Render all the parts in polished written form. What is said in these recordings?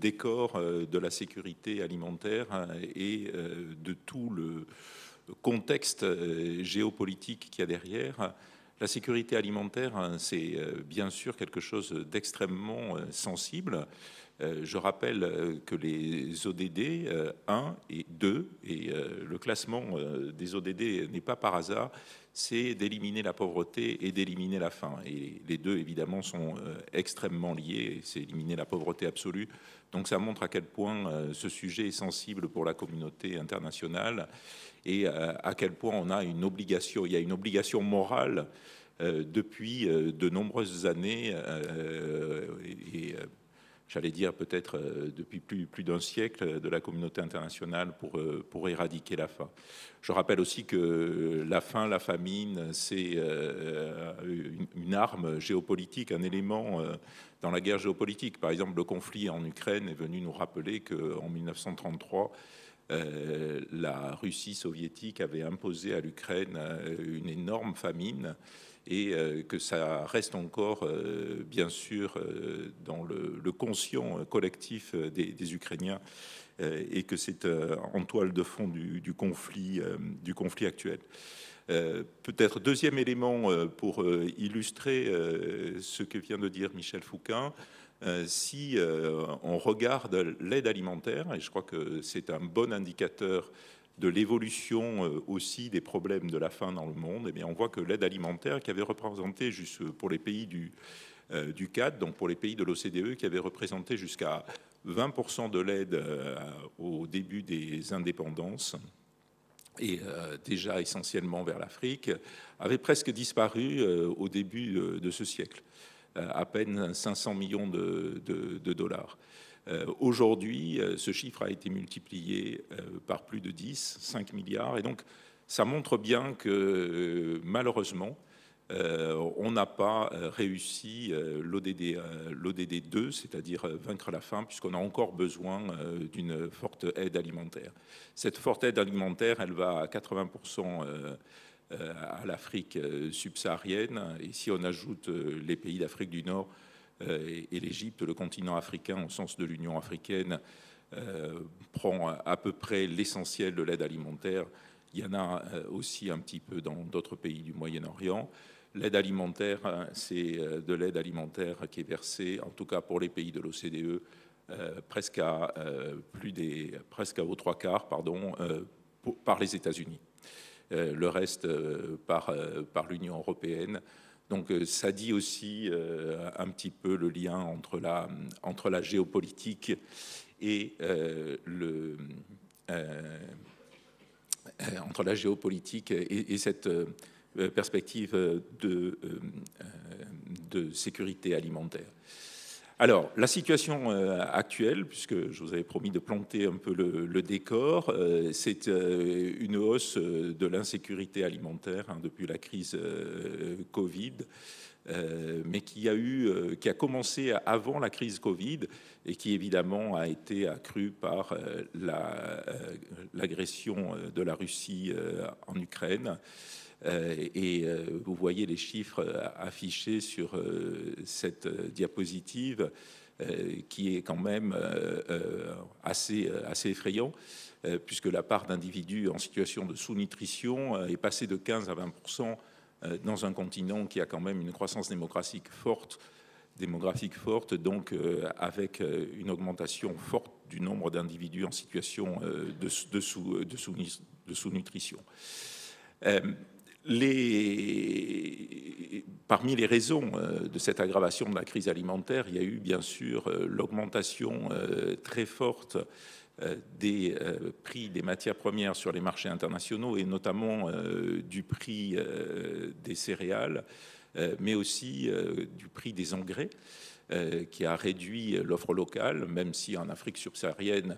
décor de la sécurité alimentaire et de tout le contexte géopolitique qu'il y a derrière. La sécurité alimentaire, c'est bien sûr quelque chose d'extrêmement sensible. Je rappelle que les ODD 1 et 2, et le classement des ODD n'est pas par hasard, c'est d'éliminer la pauvreté et d'éliminer la faim. Et les deux, évidemment, sont extrêmement liés. C'est éliminer la pauvreté absolue. Donc ça montre à quel point ce sujet est sensible pour la communauté internationale et à quel point on a une obligation. Il y a une obligation morale depuis de nombreuses années et j'allais dire peut-être depuis plus d'un siècle de la communauté internationale pour éradiquer la faim. Je rappelle aussi que la faim, la famine, c'est une arme géopolitique, un élément dans la guerre géopolitique. Par exemple, le conflit en Ukraine est venu nous rappeler qu'en 1933, la Russie soviétique avait imposé à l'Ukraine une énorme famine et que ça reste encore, bien sûr, dans le conscient collectif des Ukrainiens et que c'est en toile de fond du conflit actuel. Peut-être deuxième élément pour illustrer ce que vient de dire Michel Foucain, si on regarde l'aide alimentaire, et je crois que c'est un bon indicateur de l'évolution aussi des problèmes de la faim dans le monde, eh bien on voit que l'aide alimentaire qui avait représenté, juste pour les pays du CAD, donc pour les pays de l'OCDE, qui avait représenté jusqu'à 20% de l'aide au début des indépendances, et déjà essentiellement vers l'Afrique, avait presque disparu au début de ce siècle. À peine 500 millions de dollars. Aujourd'hui, ce chiffre a été multiplié par plus de 10, 5 milliards. Et donc, ça montre bien que malheureusement, on n'a pas réussi l'ODD 2, c'est-à-dire vaincre la faim, puisqu'on a encore besoin d'une forte aide alimentaire. Cette forte aide alimentaire, elle va à 80% à l'Afrique subsaharienne. Et si on ajoute les pays d'Afrique du Nord et l'Égypte, le continent africain au sens de l'Union africaine prend à peu près l'essentiel de l'aide alimentaire. Il y en a aussi un petit peu dans d'autres pays du Moyen-Orient. L'aide alimentaire, c'est de l'aide alimentaire qui est versée, en tout cas pour les pays de l'OCDE, presque aux trois quarts, par les États-Unis. Le reste par l'Union européenne. Donc ça dit aussi un petit peu le lien entre la géopolitique et entre la géopolitique et cette perspective de sécurité alimentaire. Alors, la situation actuelle, puisque je vous avais promis de planter un peu le décor, c'est une hausse de l'insécurité alimentaire depuis la crise Covid, mais qui a commencé avant la crise Covid et qui évidemment a été accrue par l'agression de la Russie en Ukraine. Et vous voyez les chiffres affichés sur cette diapositive qui est quand même assez effrayant, puisque la part d'individus en situation de sous-nutrition est passée de 15 à 20% dans un continent qui a quand même une croissance démographique forte, donc avec une augmentation forte du nombre d'individus en situation de sous-nutrition. Parmi les raisons de cette aggravation de la crise alimentaire, il y a eu bien sûr l'augmentation très forte des prix des matières premières sur les marchés internationaux et notamment du prix des céréales, mais aussi du prix des engrais qui a réduit l'offre locale, même si en Afrique subsaharienne,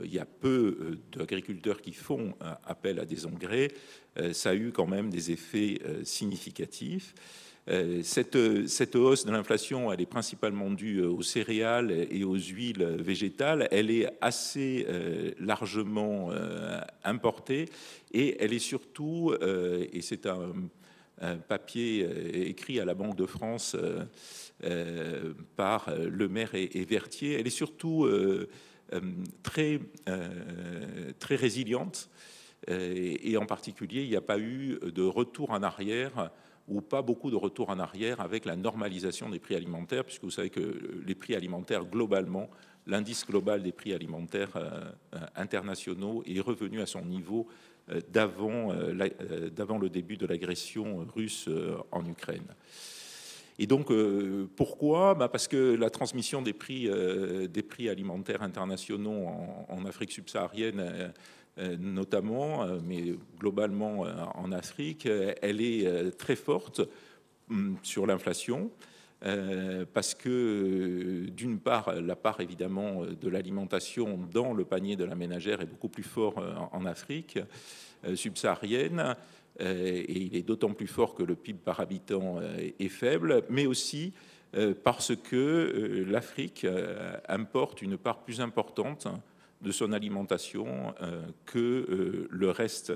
il y a peu d'agriculteurs qui font appel à des engrais. Ça a eu quand même des effets significatifs. Cette hausse de l'inflation, elle est principalement due aux céréales et aux huiles végétales. Elle est assez largement importée et elle est surtout, et c'est papier écrit à la Banque de France par Lemaire et Vertier. Elle est surtout très résiliente. Et en particulier, il n'y a pas eu de retour en arrière ou pas beaucoup de retour en arrière avec la normalisation des prix alimentaires, puisque vous savez que les prix alimentaires, globalement, l'indice global des prix alimentaires internationaux est revenu à son niveau d'avant le début de l'agression russe en Ukraine. Et donc, pourquoi ? Parce que la transmission des prix alimentaires internationaux en Afrique subsaharienne, notamment, mais globalement en Afrique, elle est très forte sur l'inflation, parce que d'une part, la part évidemment de l'alimentation dans le panier de la ménagère est beaucoup plus fort en Afrique subsaharienne, et il est d'autant plus fort que le PIB par habitant est faible, mais aussi parce que l'Afrique importe une part plus importante de son alimentation que le reste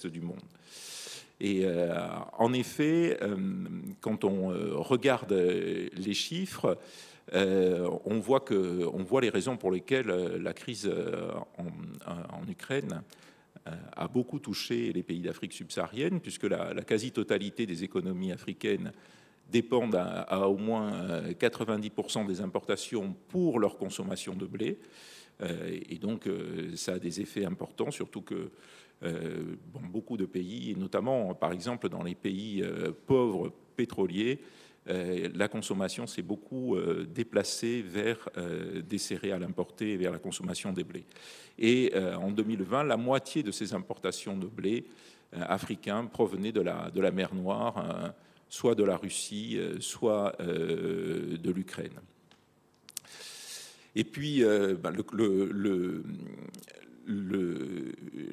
du monde. Et en effet, quand on regarde les chiffres, on voit les raisons pour lesquelles la crise en Ukraine a beaucoup touché les pays d'Afrique subsaharienne, puisque la quasi-totalité des économies africaines dépendent à au moins 90% des importations pour leur consommation de blé. Et donc, ça a des effets importants, surtout que beaucoup de pays, et notamment par exemple dans les pays pauvres pétroliers, la consommation s'est beaucoup déplacée vers des céréales importées et vers la consommation des blés. Et en 2020, la moitié de ces importations de blé africain provenaient de la mer Noire, soit de la Russie, soit de l'Ukraine. Et puis,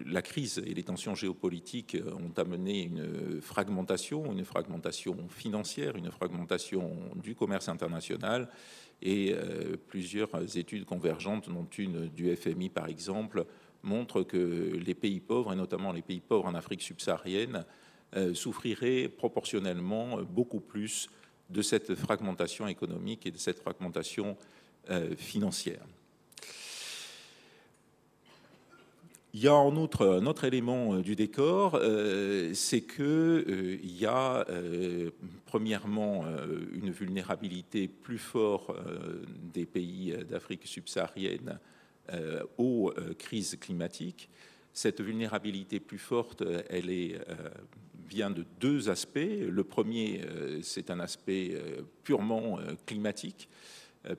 la crise et les tensions géopolitiques ont amené une fragmentation financière, une fragmentation du commerce international, et plusieurs études convergentes, dont une du FMI par exemple, montrent que les pays pauvres, et notamment les pays pauvres en Afrique subsaharienne, souffriraient proportionnellement beaucoup plus de cette fragmentation économique et de cette fragmentation financière. Il y a en outre un autre élément du décor, c'est qu'il y a premièrement une vulnérabilité plus forte des pays d'Afrique subsaharienne aux crises climatiques. Cette vulnérabilité plus forte, elle vient de deux aspects. Le premier, c'est un aspect purement climatique,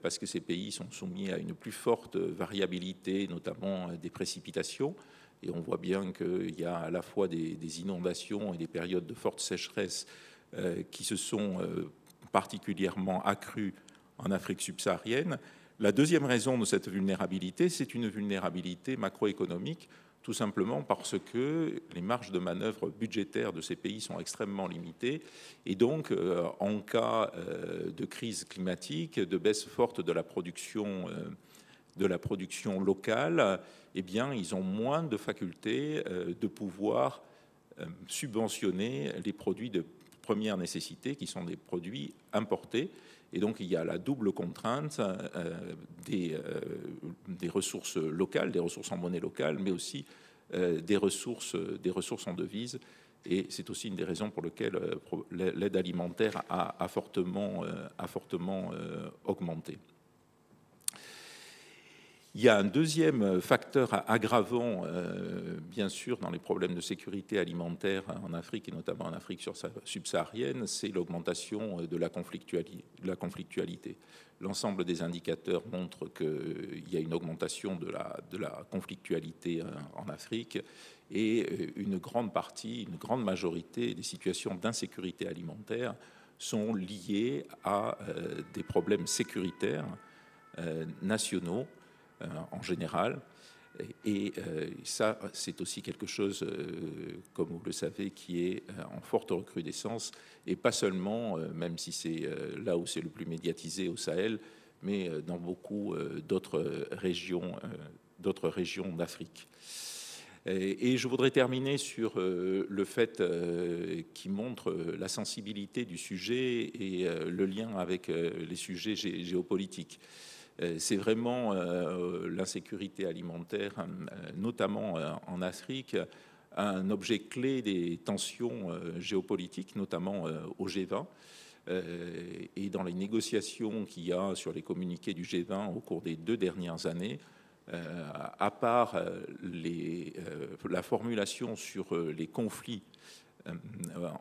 parce que ces pays sont soumis à une plus forte variabilité, notamment des précipitations. Et on voit bien qu'il y a à la fois des inondations et des périodes de forte sécheresse qui se sont particulièrement accrues en Afrique subsaharienne. La deuxième raison de cette vulnérabilité, c'est une vulnérabilité macroéconomique, tout simplement parce que les marges de manœuvre budgétaires de ces pays sont extrêmement limitées. Et donc, en cas de crise climatique, de baisse forte de la production locale, eh bien, ils ont moins de facultés de pouvoir subventionner les produits de première nécessité, qui sont des produits importés. Et donc, il y a la double contrainte des ressources locales, des ressources en monnaie locale, mais aussi des ressources en devises. Et c'est aussi une des raisons pour lesquelles l'aide alimentaire a fortement augmenté. Il y a un deuxième facteur aggravant, bien sûr, dans les problèmes de sécurité alimentaire en Afrique, et notamment en Afrique subsaharienne, c'est l'augmentation de la conflictualité. L'ensemble des indicateurs montrent qu'il y a une augmentation de la conflictualité en Afrique, et une grande majorité des situations d'insécurité alimentaire sont liées à des problèmes sécuritaires nationaux, en général. Et ça, c'est aussi quelque chose, comme vous le savez, qui est en forte recrudescence, et pas seulement, même si c'est là où c'est le plus médiatisé au Sahel, mais dans beaucoup d'autres régions d'Afrique. Et je voudrais terminer sur le fait qui montre la sensibilité du sujet et le lien avec les sujets géopolitiques. C'est vraiment l'insécurité alimentaire, notamment en Afrique, un objet clé des tensions géopolitiques, notamment au G20. Et dans les négociations qu'il y a sur les communiqués du G20 au cours des 2 dernières années, à part la formulation sur les conflits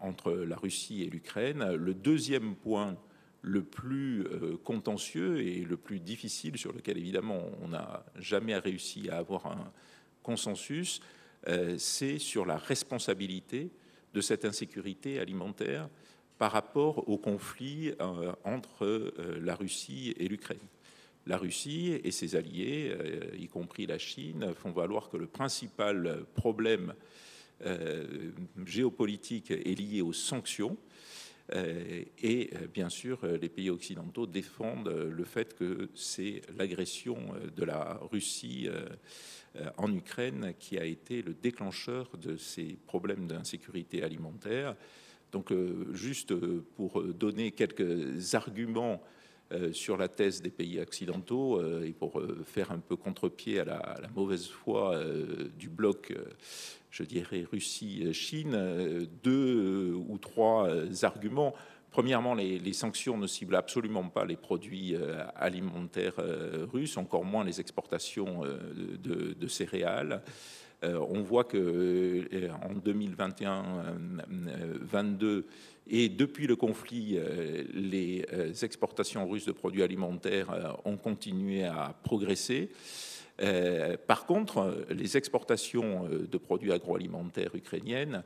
entre la Russie et l'Ukraine, le deuxième point le plus contentieux et le plus difficile, sur lequel évidemment on n'a jamais réussi à avoir un consensus, c'est sur la responsabilité de cette insécurité alimentaire par rapport au conflit entre la Russie et l'Ukraine. La Russie et ses alliés, y compris la Chine, font valoir que le principal problème géopolitique est lié aux sanctions. Et bien sûr, les pays occidentaux défendent le fait que c'est l'agression de la Russie en Ukraine qui a été le déclencheur de ces problèmes d'insécurité alimentaire. Donc, juste pour donner quelques arguments sur la thèse des pays occidentaux et pour faire un peu contre-pied à la mauvaise foi du bloc, je dirais Russie-Chine, 2 ou 3 arguments. Premièrement, les sanctions ne ciblent absolument pas les produits alimentaires russes, encore moins les exportations de céréales. On voit que en 2021-22 et depuis le conflit, les exportations russes de produits alimentaires ont continué à progresser. Par contre, les exportations de produits agroalimentaires ukrainiennes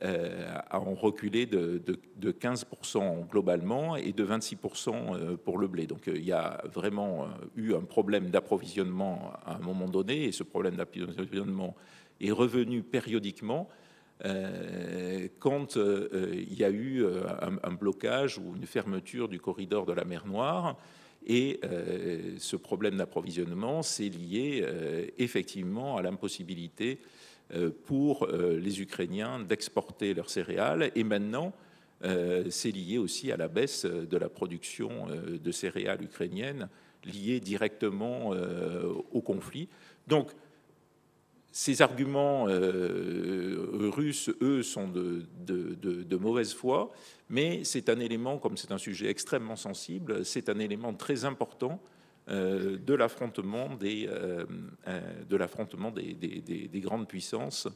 ont reculé de 15% globalement et de 26% pour le blé. Donc il y a vraiment eu un problème d'approvisionnement à un moment donné, et ce problème d'approvisionnement est revenu périodiquement quand il y a eu un blocage ou une fermeture du corridor de la mer Noire. Et ce problème d'approvisionnement s'est lié effectivement à l'impossibilité pour les Ukrainiens d'exporter leurs céréales. Et maintenant, c'est lié aussi à la baisse de la production de céréales ukrainiennes, liée directement au conflit. Donc, ces arguments russes, eux, sont de mauvaise foi, mais c'est un élément, comme c'est un sujet extrêmement sensible, c'est un élément très important de l'affrontement des grandes puissances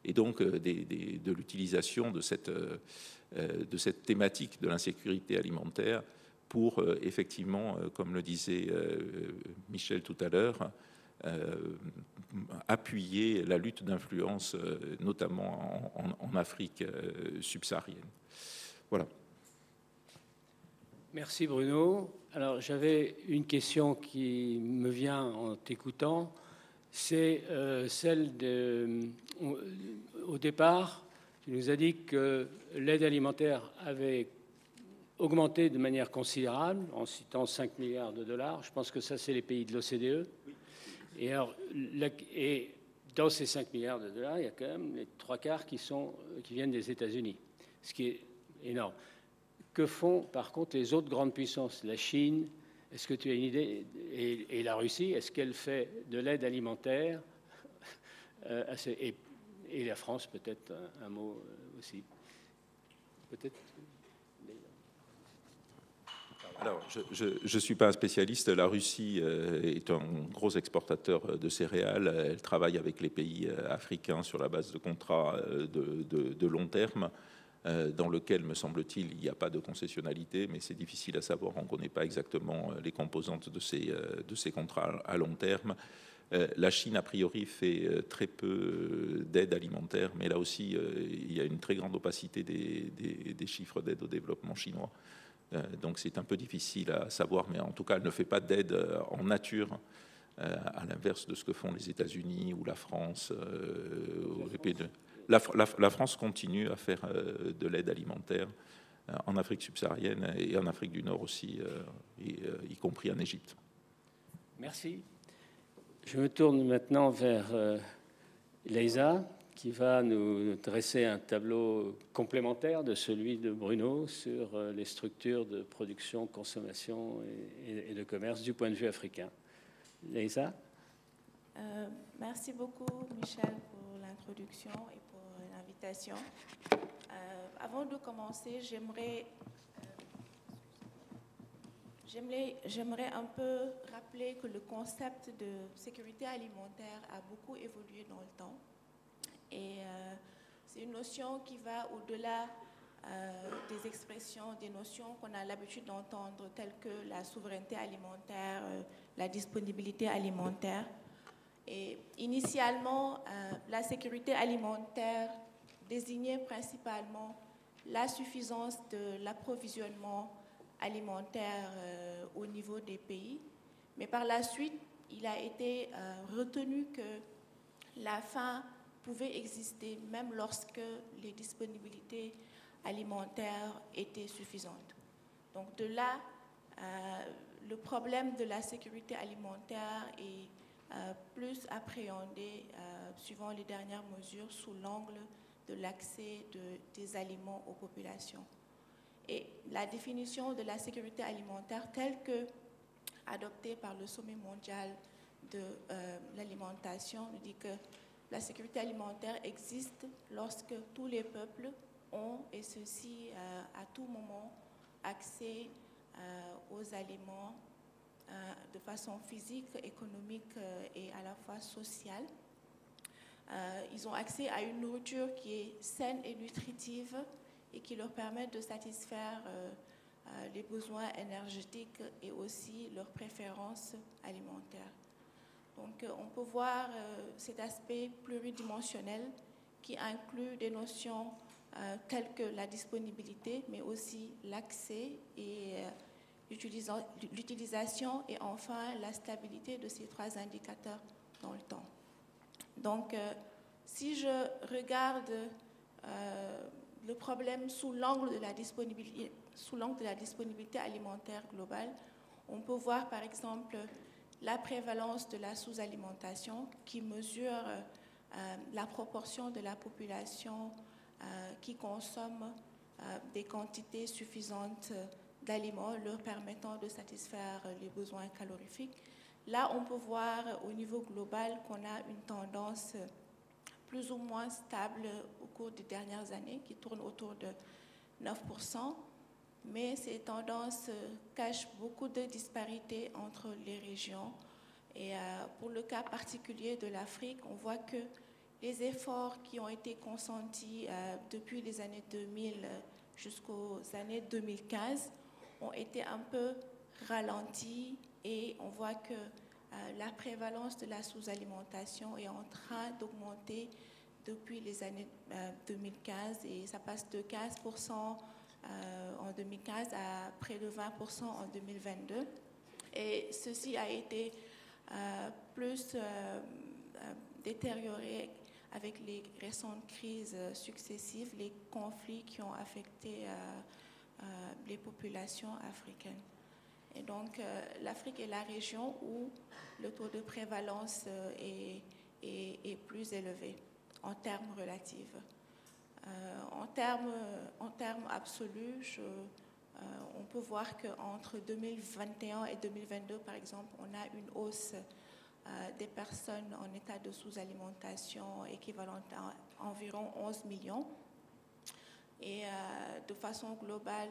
et donc de l'utilisation de cette thématique de l'insécurité alimentaire pour effectivement, comme le disait Michel tout à l'heure, appuyer la lutte d'influence, notamment en Afrique subsaharienne. Voilà. Merci Bruno. Alors j'avais une question qui me vient en t'écoutant, c'est celle au départ, tu nous as dit que l'aide alimentaire avait augmenté de manière considérable, en citant 5 milliards de dollars. Je pense que ça, c'est les pays de l'OCDE. Et, alors, et dans ces 5 milliards de dollars, il y a quand même les 3/4 qui viennent des États-Unis, ce qui est énorme. Que font par contre les autres grandes puissances? La Chine, est-ce que tu as une idée? Et la Russie, est-ce qu'elle fait de l'aide alimentaire? Et la France, peut-être un mot aussi. Peut-être. Alors, je ne suis pas un spécialiste. La Russie est un gros exportateur de céréales. Elle travaille avec les pays africains sur la base de contrats de long terme, dans lequel, me semble-t-il, il n'y a pas de concessionnalité, mais c'est difficile à savoir. On ne connaît pas exactement les composantes de ces contrats à long terme. La Chine, a priori, fait très peu d'aide alimentaire, mais là aussi, il y a une très grande opacité des chiffres d'aide au développement chinois. Donc c'est un peu difficile à savoir, mais en tout cas, elle ne fait pas d'aide en nature, à l'inverse de ce que font les États-Unis ou la France. La France continue à faire de l'aide alimentaire en Afrique subsaharienne et en Afrique du Nord aussi, y compris en Égypte. Merci. Je me tourne maintenant vers Leïsa, qui va nous dresser un tableau complémentaire de celui de Bruno sur les structures de production, consommation et de commerce du point de vue africain. Leïsa. Merci beaucoup, Michel, pour l'introduction et pour l'invitation. Avant de commencer, j'aimerais un peu rappeler que le concept de sécurité alimentaire a beaucoup évolué dans le temps. Et c'est une notion qui va au-delà des expressions, des notions qu'on a l'habitude d'entendre, telles que la souveraineté alimentaire, la disponibilité alimentaire. Et initialement, la sécurité alimentaire désignait principalement la suffisance de l'approvisionnement alimentaire au niveau des pays. Mais par la suite, il a été retenu que la faim pouvait exister même lorsque les disponibilités alimentaires étaient suffisantes. Donc de là, le problème de la sécurité alimentaire est plus appréhendé, suivant les dernières mesures, sous l'angle de l'accès des aliments aux populations. Et la définition de la sécurité alimentaire telle que adoptée par le sommet mondial de l'alimentation nous dit que la sécurité alimentaire existe lorsque tous les peuples ont, et ceci à tout moment, accès aux aliments de façon physique, économique et à la fois sociale. Ils ont accès à une nourriture qui est saine et nutritive et qui leur permet de satisfaire les besoins énergétiques et aussi leurs préférences alimentaires. Donc on peut voir cet aspect pluridimensionnel qui inclut des notions telles que la disponibilité, mais aussi l'accès et l'utilisation et enfin la stabilité de ces trois indicateurs dans le temps. Donc si je regarde le problème sous l'angle de la disponibilité alimentaire globale, on peut voir par exemple la prévalence de la sous-alimentation qui mesure la proportion de la population qui consomme des quantités suffisantes d'aliments leur permettant de satisfaire les besoins calorifiques. Là, on peut voir au niveau global qu'on a une tendance plus ou moins stable au cours des dernières années, qui tourne autour de 9%, mais ces tendances cachent beaucoup de disparités entre les régions. Et pour le cas particulier de l'Afrique, on voit que les efforts qui ont été consentis depuis les années 2000 jusqu'aux années 2015 ont été un peu ralentis et on voit que la prévalence de la sous-alimentation est en train d'augmenter depuis les années 2015 et ça passe de 15% en 2015 à près de 20% en 2022. Et ceci a été plus détérioré avec les récentes crises successives, les conflits qui ont affecté les populations africaines. Et donc, l'Afrique est la région où le taux de prévalence est plus élevé en termes relatifs. En termes absolus, on peut voir qu'entre 2021 et 2022, par exemple, on a une hausse des personnes en état de sous-alimentation équivalente à environ 11 millions. Et de façon globale,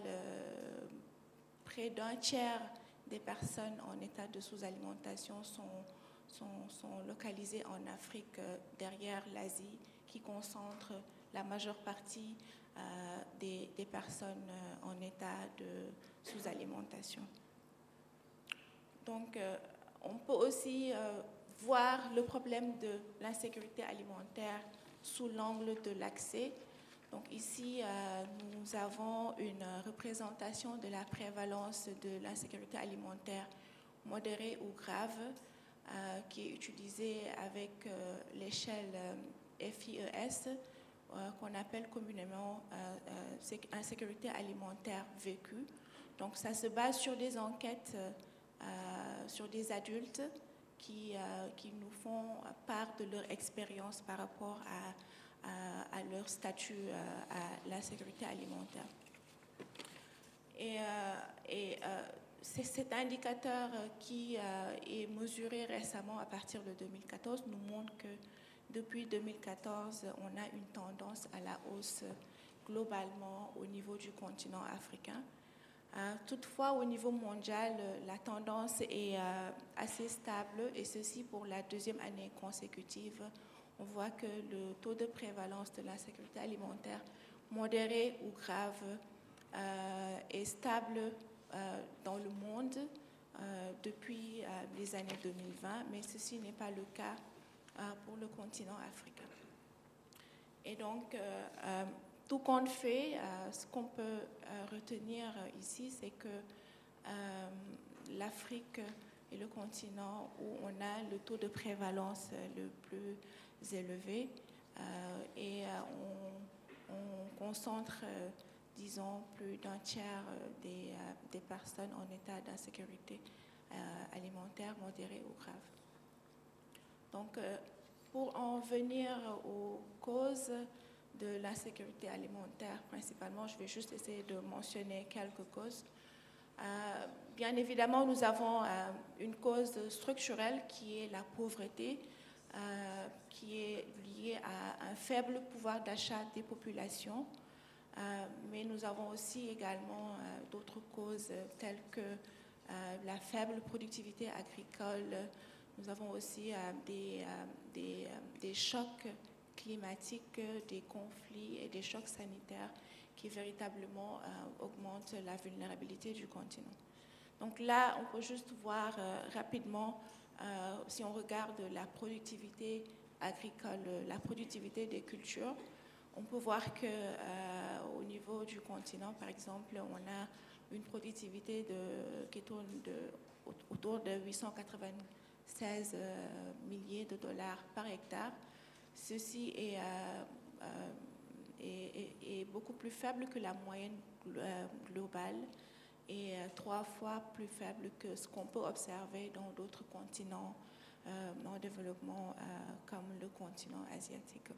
près d'un tiers des personnes en état de sous-alimentation sont localisées en Afrique, derrière l'Asie, qui concentre la majeure partie des personnes en état de sous-alimentation. Donc, on peut aussi voir le problème de l'insécurité alimentaire sous l'angle de l'accès. Donc ici, nous avons une représentation de la prévalence de l'insécurité alimentaire modérée ou grave qui est utilisée avec l'échelle FIES qu'on appelle communément insécurité alimentaire vécue. Donc ça se base sur des enquêtes sur des adultes qui nous font part de leur expérience par rapport à leur statut à la sécurité alimentaire. Et c'est cet indicateur qui est mesuré récemment à partir de 2014 nous montre que depuis 2014, on a une tendance à la hausse globalement au niveau du continent africain. Toutefois, au niveau mondial, la tendance est assez stable et ceci pour la deuxième année consécutive. On voit que le taux de prévalence de l'insécurité alimentaire modéré ou grave est stable dans le monde depuis les années 2020, mais ceci n'est pas le cas pour le continent africain. Et donc, tout compte fait, ce qu'on peut retenir ici, c'est que l'Afrique est le continent où on a le taux de prévalence le plus élevé et on concentre, disons, plus d'un tiers des personnes en état d'insécurité alimentaire modérée ou grave. Donc, pour en venir aux causes de l'insécurité alimentaire, principalement, je vais juste essayer de mentionner quelques causes. Bien évidemment, nous avons une cause structurelle qui est la pauvreté, qui est liée à un faible pouvoir d'achat des populations. Mais nous avons aussi également d'autres causes telles que la faible productivité agricole. Nous avons aussi des chocs climatiques, des conflits et des chocs sanitaires qui véritablement augmentent la vulnérabilité du continent. Donc là, on peut juste voir rapidement, si on regarde la productivité agricole, la productivité des cultures, on peut voir qu'au niveau du continent, par exemple, on a une productivité qui tourne autour de 896 milliers de dollars par hectare. Ceci est beaucoup plus faible que la moyenne globale et 3 fois plus faible que ce qu'on peut observer dans d'autres continents en développement comme le continent asiatique.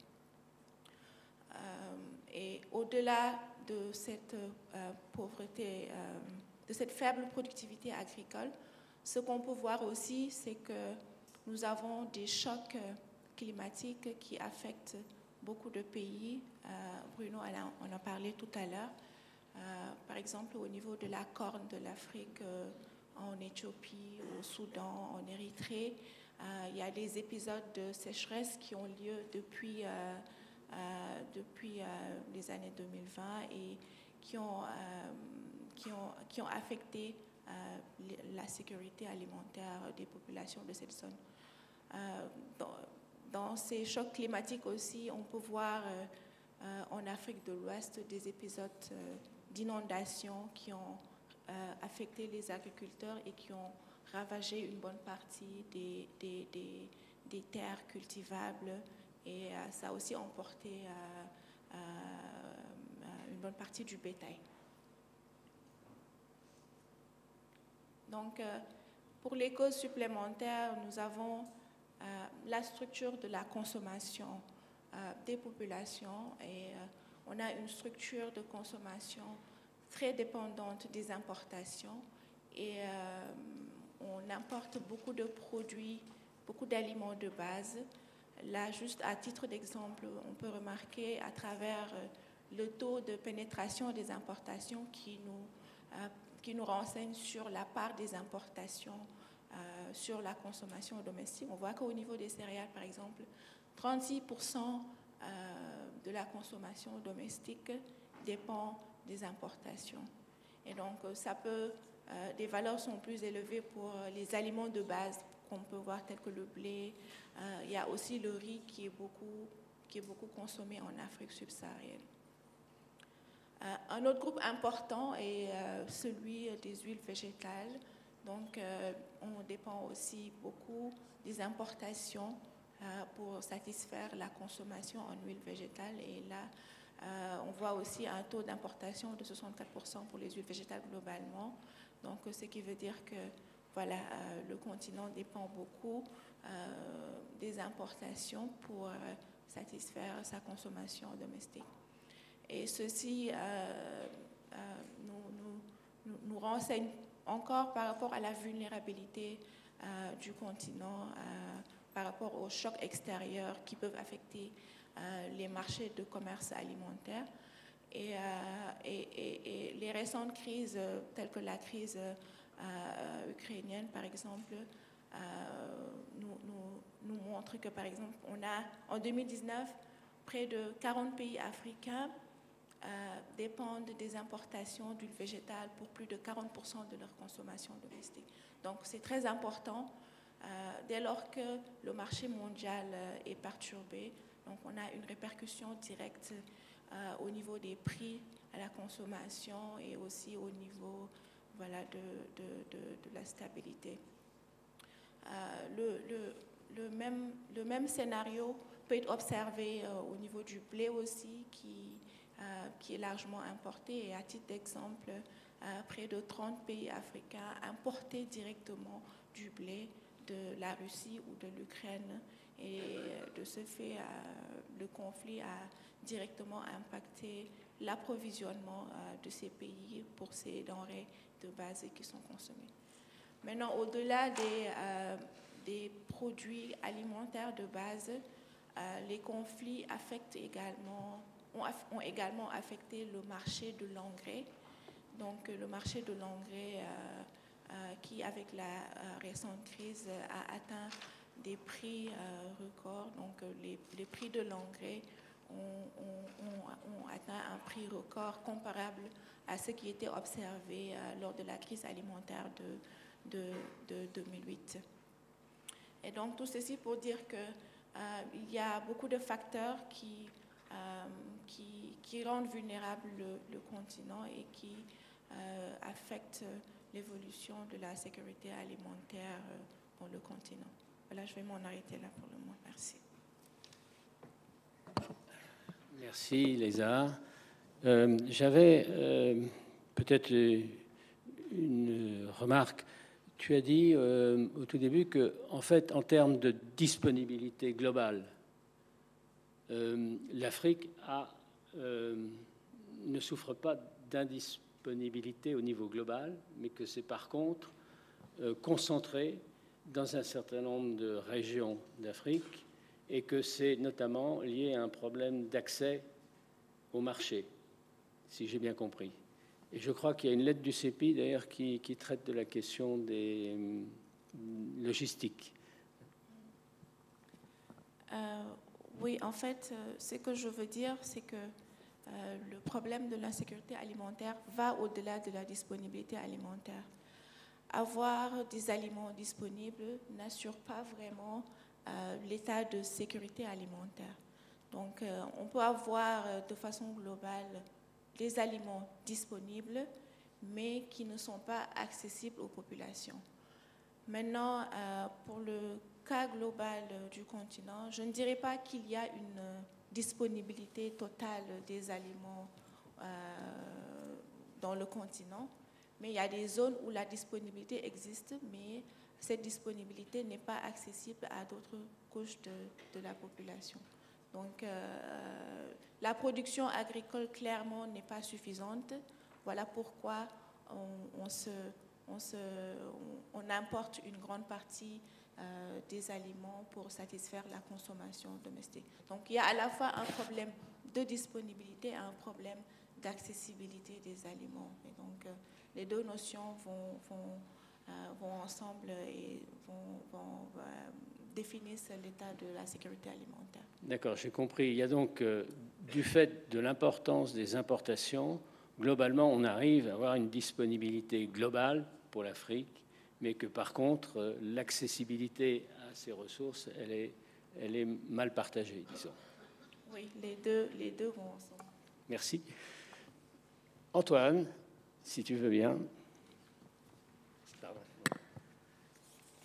Et au-delà de cette pauvreté, de cette faible productivité agricole, ce qu'on peut voir aussi, c'est que nous avons des chocs climatiques qui affectent beaucoup de pays. Bruno en a parlé tout à l'heure. Par exemple, au niveau de la Corne de l'Afrique, en Éthiopie, au Soudan, en Érythrée, il y a des épisodes de sécheresse qui ont lieu depuis les années 2020 et qui ont affecté la sécurité alimentaire des populations de cette zone. Dans ces chocs climatiques aussi, on peut voir en Afrique de l'Ouest des épisodes d'inondations qui ont affecté les agriculteurs et qui ont ravagé une bonne partie des terres cultivables et ça a aussi emporté une bonne partie du bétail. Donc, pour les causes supplémentaires, nous avons la structure de la consommation des populations et on a une structure de consommation très dépendante des importations et on importe beaucoup de produits, beaucoup d'aliments de base. Là, juste à titre d'exemple, on peut remarquer à travers le taux de pénétration des importations qui nous renseigne sur la part des importations sur la consommation domestique. On voit qu'au niveau des céréales, par exemple, 36% de la consommation domestique dépend des importations. Et donc, des valeurs sont plus élevées pour les aliments de base qu'on peut voir, tels que le blé. Il y a aussi le riz qui est beaucoup consommé en Afrique subsaharienne. Un autre groupe important est celui des huiles végétales. Donc, on dépend aussi beaucoup des importations pour satisfaire la consommation en huile végétale. Et là, on voit aussi un taux d'importation de 64% pour les huiles végétales globalement. Donc, ce qui veut dire que voilà, le continent dépend beaucoup des importations pour satisfaire sa consommation domestique. Et ceci nous renseigne encore par rapport à la vulnérabilité du continent, par rapport aux chocs extérieurs qui peuvent affecter les marchés de commerce alimentaire. Et les récentes crises, telles que la crise ukrainienne, par exemple, nous montrent que, par exemple, on a, en 2019, près de 40 pays africains dépendent des importations d'huile végétale pour plus de 40% de leur consommation domestique. Donc, c'est très important. Dès lors que le marché mondial est perturbé, donc on a une répercussion directe au niveau des prix à la consommation et aussi au niveau, voilà, de la stabilité. Le même scénario peut être observé au niveau du blé aussi, qui est largement importé. Et à titre d'exemple, près de 30 pays africains importaient directement du blé de la Russie ou de l'Ukraine. Et de ce fait, le conflit a directement impacté l'approvisionnement de ces pays pour ces denrées de base qui sont consommées. Maintenant, au-delà des produits alimentaires de base, les conflits ont également affecté le marché de l'engrais. Donc, le marché de l'engrais qui, avec la récente crise, a atteint des prix records. Donc, les prix de l'engrais ont atteint un prix record comparable à ce qui était observé lors de la crise alimentaire de 2008. Et donc, tout ceci pour dire qu'il y a beaucoup de facteurs qui rendent vulnérable le continent et qui affectent l'évolution de la sécurité alimentaire dans le continent. Voilà, je vais m'en arrêter là pour le moment. Merci. Merci, Léza. J'avais peut-être une remarque. Tu as dit au tout début que, en fait, en termes de disponibilité globale, l'Afrique ne souffre pas d'indisponibilité au niveau global, mais que c'est par contre concentré dans un certain nombre de régions d'Afrique et que c'est notamment lié à un problème d'accès au marché, si j'ai bien compris. Et je crois qu'il y a une lettre du CEPI, d'ailleurs, qui traite de la question des logistiques. Oui, en fait, ce que je veux dire, c'est que le problème de l'insécurité alimentaire va au-delà de la disponibilité alimentaire. Avoir des aliments disponibles n'assure pas vraiment l'état de sécurité alimentaire. Donc, on peut avoir de façon globale des aliments disponibles, mais qui ne sont pas accessibles aux populations. Maintenant, pour le cas global du continent, je ne dirais pas qu'il y a une disponibilité totale des aliments dans le continent, mais il y a des zones où la disponibilité existe, mais cette disponibilité n'est pas accessible à d'autres couches de la population. Donc, la production agricole, clairement, n'est pas suffisante. Voilà pourquoi on importe une grande partie des aliments pour satisfaire la consommation domestique. Donc, il y a à la fois un problème de disponibilité et un problème d'accessibilité des aliments. Et donc, les deux notions vont ensemble et définissent l'état de la sécurité alimentaire. D'accord, j'ai compris. Il y a donc, du fait de l'importance des importations, globalement, on arrive à avoir une disponibilité globale pour l'Afrique, mais que par contre, l'accessibilité à ces ressources, elle est mal partagée, disons. Oui, les deux vont ensemble. Merci. Antoine, si tu veux bien.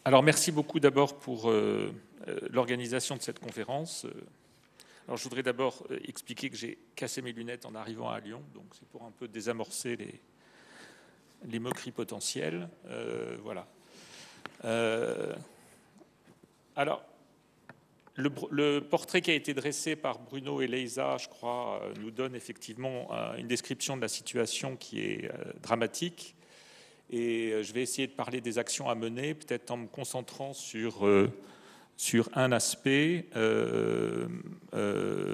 Alors, merci beaucoup d'abord pour l'organisation de cette conférence. Alors, je voudrais d'abord expliquer que j'ai cassé mes lunettes en arrivant à Lyon, donc c'est pour un peu désamorcer les moqueries potentielles. Voilà. Alors, le portrait qui a été dressé par Bruno et Leïsa, je crois, nous donne effectivement une description de la situation qui est dramatique. Et je vais essayer de parler des actions à mener, peut-être en me concentrant sur un aspect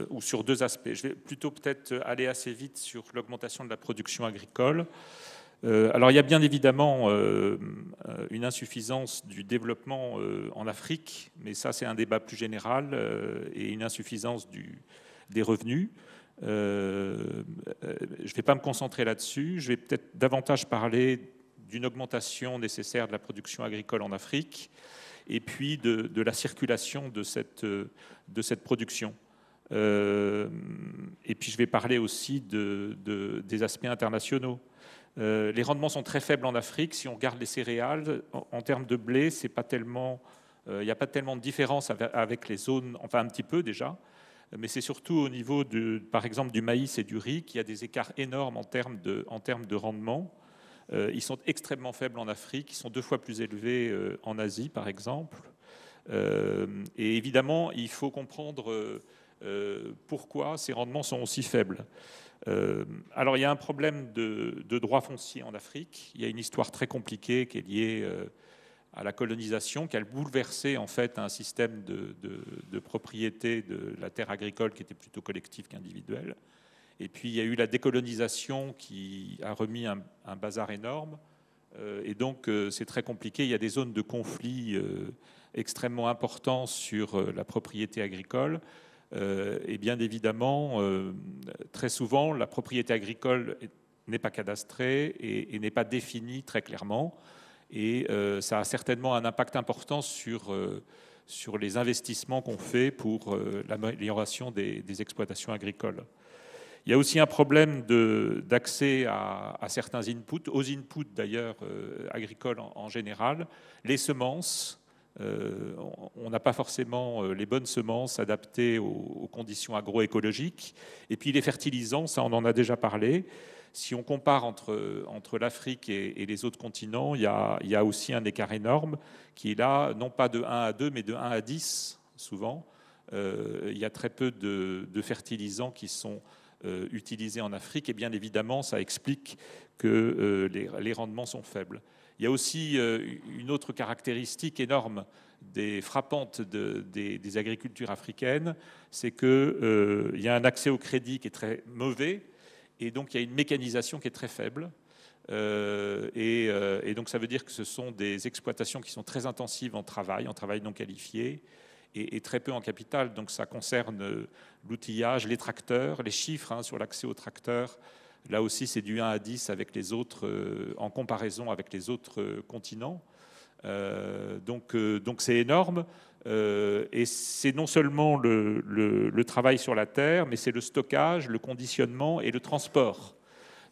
ou sur deux aspects. Je vais plutôt peut-être aller assez vite sur l'augmentation de la production agricole. Alors il y a bien évidemment une insuffisance du développement en Afrique, mais ça c'est un débat plus général, et une insuffisance des revenus. Je ne vais pas me concentrer là-dessus, je vais peut-être davantage parler d'une augmentation nécessaire de la production agricole en Afrique, et puis de la circulation de cette production. Et puis je vais parler aussi des aspects internationaux. Les rendements sont très faibles en Afrique. Si on regarde les céréales, en termes de blé, c'est pas tellement, il n'y a pas tellement de différence avec les zones, enfin un petit peu déjà, mais c'est surtout au niveau, par exemple, du maïs et du riz qu'il y a des écarts énormes en termes de rendement. Ils sont extrêmement faibles en Afrique, ils sont 2 fois plus élevés en Asie, par exemple. Et évidemment, il faut comprendre pourquoi ces rendements sont aussi faibles. Alors, il y a un problème de droit foncier en Afrique. Il y a une histoire très compliquée qui est liée à la colonisation, qui a bouleversé en fait un système de propriété de la terre agricole qui était plutôt collectif qu'individuel. Et puis, il y a eu la décolonisation qui a remis un bazar énorme. Et donc, c'est très compliqué. Il y a des zones de conflit extrêmement importantes sur la propriété agricole. Et bien évidemment, très souvent, la propriété agricole n'est pas cadastrée et n'est pas définie très clairement. Et ça a certainement un impact important sur les investissements qu'on fait pour l'amélioration des exploitations agricoles. Il y a aussi un problème d'accès à certains inputs, aux inputs d'ailleurs agricoles en général, les semences. On n'a pas forcément les bonnes semences adaptées aux conditions agroécologiques. Et puis les fertilisants, ça on en a déjà parlé. Si on compare entre l'Afrique et les autres continents, il y a aussi un écart énorme qui est là, non pas de 1 à 2, mais de 1 à 10 souvent. Il y a très peu de fertilisants qui sont utilisés en Afrique. Et bien évidemment, ça explique que les rendements sont faibles. Il y a aussi une autre caractéristique énorme frappante des agricultures africaines, c'est qu'il y a un accès au crédit qui est très mauvais, et donc il y a une mécanisation qui est très faible. Et donc ça veut dire que ce sont des exploitations qui sont très intensives en travail non qualifié, et très peu en capital. Donc ça concerne l'outillage, les tracteurs, les chiffres sur l'accès aux tracteurs. Là aussi, c'est du 1 à 10 avec les autres, en comparaison avec les autres continents. Donc c'est énorme. Et c'est non seulement le travail sur la terre, mais c'est le stockage, le conditionnement et le transport.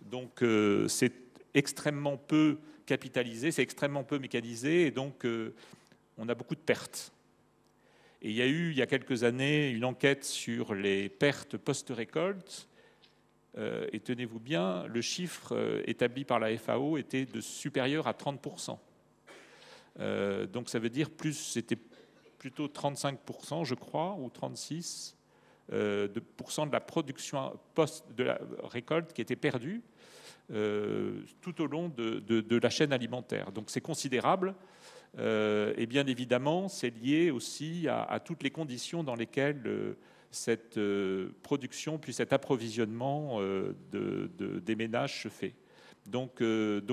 Donc c'est extrêmement peu capitalisé, c'est extrêmement peu mécanisé, et donc on a beaucoup de pertes. Et il y a eu, il y a quelques années, une enquête sur les pertes post-récolte. Et tenez-vous bien, le chiffre établi par la FAO était supérieur à 30%. Donc ça veut dire c'était plutôt 35%, je crois, ou 36% de la production de la récolte qui était perdue tout au long de la chaîne alimentaire. Donc c'est considérable. Et bien évidemment, c'est lié aussi à toutes les conditions dans lesquelles cette production puis cet approvisionnement des ménages se fait. Donc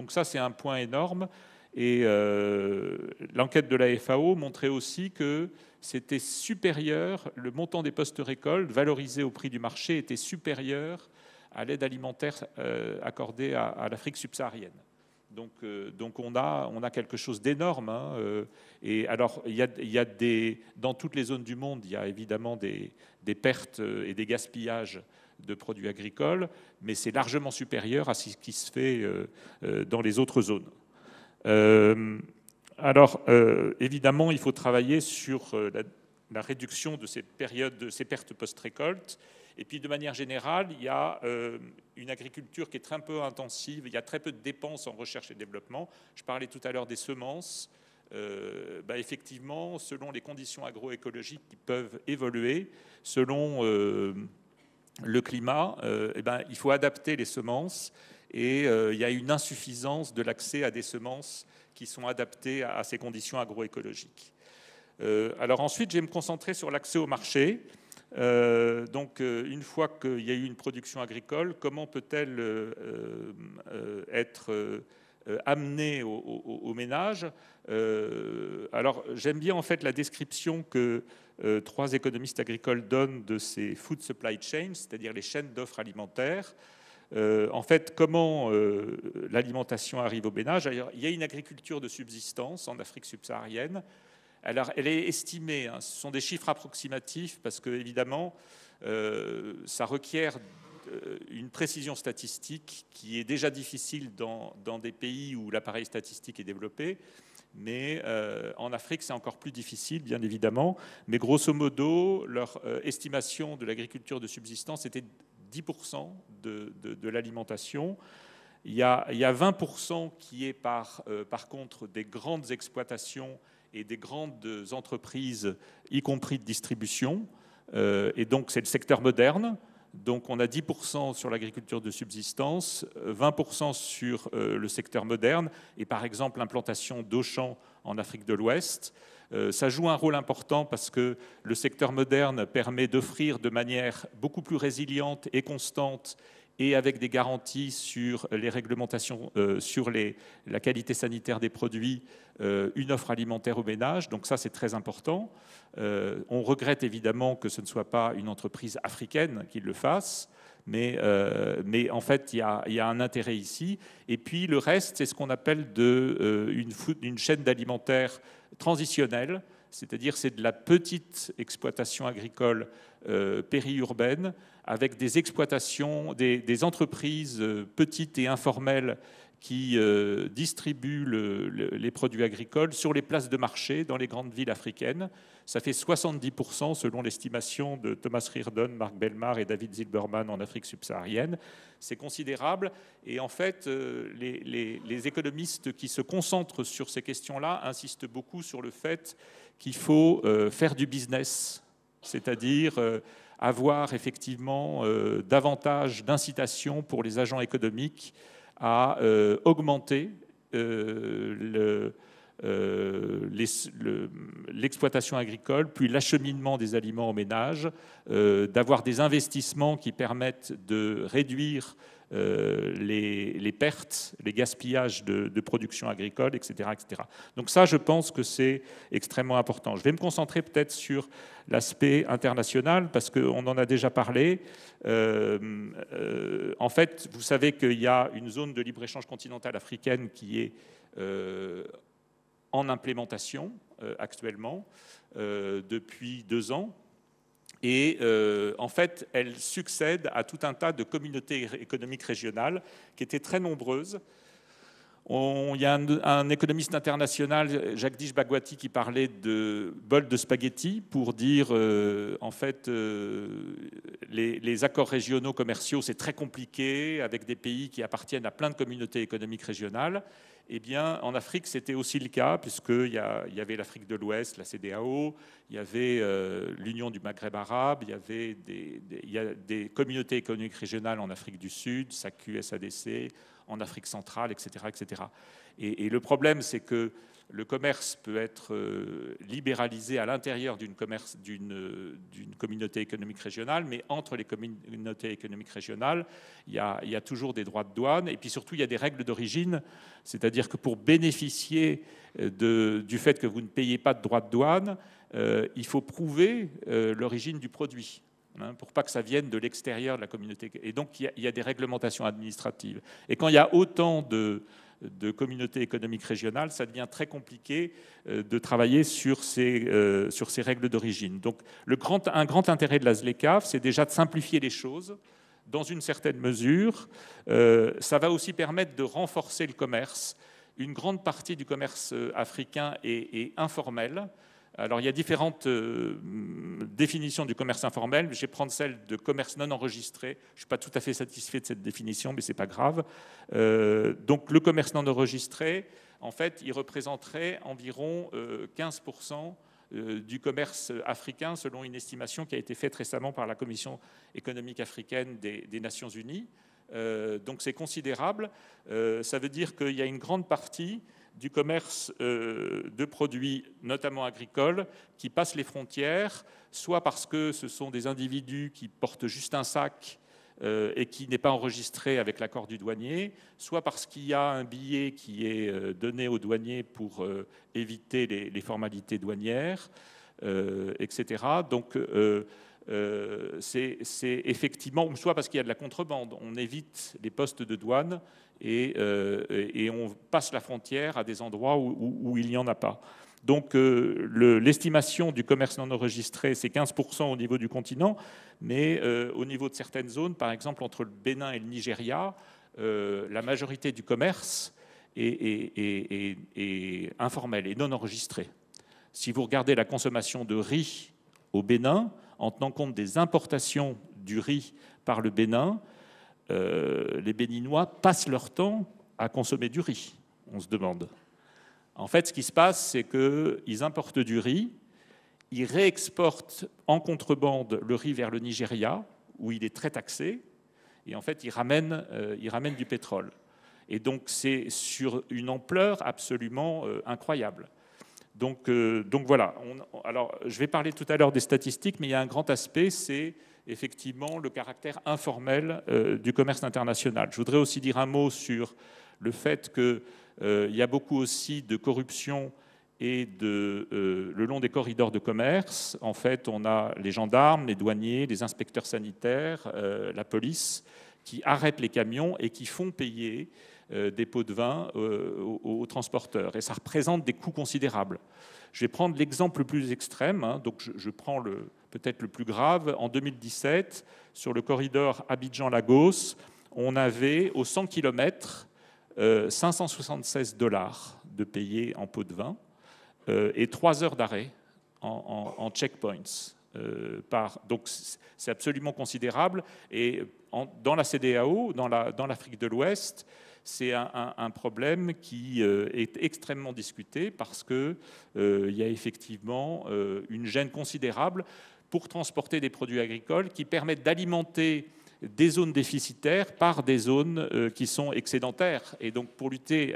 ça, c'est un point énorme. Et l'enquête de la FAO montrait aussi que c'était supérieur, le montant des post-récoltes valorisé au prix du marché était supérieur à l'aide alimentaire accordée à l'Afrique subsaharienne. Donc on a quelque chose d'énorme. Et alors, il y a dans toutes les zones du monde, il y a évidemment des pertes et des gaspillages de produits agricoles, mais c'est largement supérieur à ce qui se fait dans les autres zones. Alors, évidemment, il faut travailler sur la réduction de ces périodes, de ces pertes post-récolte. Et puis, de manière générale, il y a une agriculture qui est très peu intensive. Il y a très peu de dépenses en recherche et développement. Je parlais tout à l'heure des semences. effectivement, selon les conditions agroécologiques qui peuvent évoluer, selon le climat, il faut adapter les semences et il y a une insuffisance de l'accès à des semences qui sont adaptées à ces conditions agroécologiques. Alors ensuite, je vais me concentrer sur l'accès au marché. Une fois qu'il y a eu une production agricole, comment peut-elle être amenée au ménage? Alors j'aime bien en fait la description que 3 économistes agricoles donnent de ces food supply chains, c'est-à-dire les chaînes d'offres alimentaires. En fait, comment l'alimentation arrive au ménage? Alors, il y a une agriculture de subsistance en Afrique subsaharienne. Alors, elle est estimée, hein, ce sont des chiffres approximatifs parce que, évidemment, ça requiert une précision statistique qui est déjà difficile dans des pays où l'appareil statistique est développé. Mais en Afrique, c'est encore plus difficile, bien évidemment. Mais grosso modo, leur estimation de l'agriculture de subsistance était 10% de l'alimentation. Il y a 20% qui est par contre des grandes exploitations et des grandes entreprises, y compris de distribution. Et donc, c'est le secteur moderne. Donc, on a 10% sur l'agriculture de subsistance, 20% sur le secteur moderne, et par exemple, l'implantation d'Auchan en Afrique de l'Ouest. Ça joue un rôle important parce que le secteur moderne permet d'offrir de manière beaucoup plus résiliente et constante et avec des garanties sur les réglementations, sur la qualité sanitaire des produits, une offre alimentaire aux ménages. Donc ça, c'est très important. On regrette évidemment que ce ne soit pas une entreprise africaine qui le fasse, mais en fait, il y a un intérêt ici. Et puis le reste, c'est ce qu'on appelle une chaîne d'alimentaire transitionnelle, c'est-à-dire c'est de la petite exploitation agricole périurbaine avec des exploitations, des entreprises petites et informelles qui distribuent les produits agricoles sur les places de marché dans les grandes villes africaines. Ça fait 70% selon l'estimation de Thomas Reardon, Mark Belmar et David Zilberman en Afrique subsaharienne. C'est considérable. Et en fait, les économistes qui se concentrent sur ces questions-là insistent beaucoup sur le fait qu'il faut faire du business, c'est-à-dire avoir effectivement davantage d'incitation pour les agents économiques à augmenter l'exploitation agricole, puis l'acheminement des aliments aux ménages, d'avoir des investissements qui permettent de réduire les pertes, les gaspillages de production agricole, etc., etc. Donc ça, je pense que c'est extrêmement important. Je vais me concentrer peut-être sur l'aspect international, parce qu'on en a déjà parlé. En fait, vous savez qu'il y a une zone de libre-échange continentale africaine qui est en implémentation actuellement depuis 2 ans. Et en fait, elle succède à tout un tas de communautés économiques régionales qui étaient très nombreuses. Il y a un économiste international, Jagdish Bhagwati, qui parlait de bol de spaghettis pour dire, en fait, les accords régionaux commerciaux, c'est très compliqué avec des pays qui appartiennent à plein de communautés économiques régionales. Eh bien, en Afrique, c'était aussi le cas, puisqu'il y avait l'Afrique de l'Ouest, la CEDEAO, il y avait l'Union du Maghreb arabe, il y a des communautés économiques régionales en Afrique du Sud, SACU, SADC, en Afrique centrale, etc., etc. Et le problème, c'est que le commerce peut être libéralisé à l'intérieur d'une communauté économique régionale, mais entre les communautés économiques régionales, il y a toujours des droits de douane, et puis surtout, il y a des règles d'origine, c'est-à-dire que pour bénéficier du fait que vous ne payez pas de droits de douane, il faut prouver l'origine du produit, pour pas que ça vienne de l'extérieur de la communauté. Et donc, il y a des réglementations administratives. Et quand il y a autant de communautés économiques régionales, ça devient très compliqué de travailler sur ces règles d'origine. Donc, un grand intérêt de la ZLECAf, c'est déjà de simplifier les choses dans une certaine mesure. Ça va aussi permettre de renforcer le commerce. Une grande partie du commerce africain est informel. Alors, il y a différentes définitions du commerce informel. Je vais prendre celle de commerce non enregistré. Je ne suis pas tout à fait satisfait de cette définition, mais ce n'est pas grave. Donc, le commerce non enregistré, en fait, il représenterait environ 15% du commerce africain, selon une estimation qui a été faite récemment par la Commission économique africaine des Nations Unies. Donc c'est considérable. Ça veut dire qu'il y a une grande partie du commerce de produits, notamment agricoles, qui passent les frontières, soit parce que ce sont des individus qui portent juste un sac et qui n'est pas enregistré avec l'accord du douanier, soit parce qu'il y a un billet qui est donné au douanier pour éviter les formalités douanières, etc. Donc c'est effectivement, soit parce qu'il y a de la contrebande, on évite les postes de douane et on passe la frontière à des endroits où il n'y en a pas. Donc l'estimation du commerce non enregistré, c'est 15% au niveau du continent, mais au niveau de certaines zones, par exemple entre le Bénin et le Nigeria, la majorité du commerce est informel et non enregistré. Si vous regardez la consommation de riz au Bénin, en tenant compte des importations du riz par le Bénin, les Béninois passent leur temps à consommer du riz, on se demande. En fait, ce qui se passe, c'est qu'ils importent du riz, ils réexportent en contrebande le riz vers le Nigeria, où il est très taxé, et en fait, ils ramènent du pétrole. Et donc, c'est sur une ampleur absolument incroyable. Donc voilà. Alors, je vais parler tout à l'heure des statistiques, mais il y a un grand aspect, c'est effectivement le caractère informel du commerce international. Je voudrais aussi dire un mot sur le fait qu'il y a beaucoup aussi de corruption et le long des corridors de commerce. En fait, on a les gendarmes, les douaniers, les inspecteurs sanitaires, la police, qui arrêtent les camions et qui font payer des pots de vin aux transporteurs. Et ça représente des coûts considérables. Je vais prendre l'exemple le plus extrême, donc je prends peut-être le plus grave. En 2017, sur le corridor Abidjan-Lagos, on avait aux 100 km 576 $ de payés en pot de vin et 3 heures d'arrêt en checkpoints. Donc c'est absolument considérable. Et dans la CEDEAO, dans l'Afrique de l'Ouest, c'est un problème qui est extrêmement discuté parce qu'il y a effectivement une gêne considérable pour transporter des produits agricoles qui permettent d'alimenter des zones déficitaires par des zones qui sont excédentaires. Et donc, pour lutter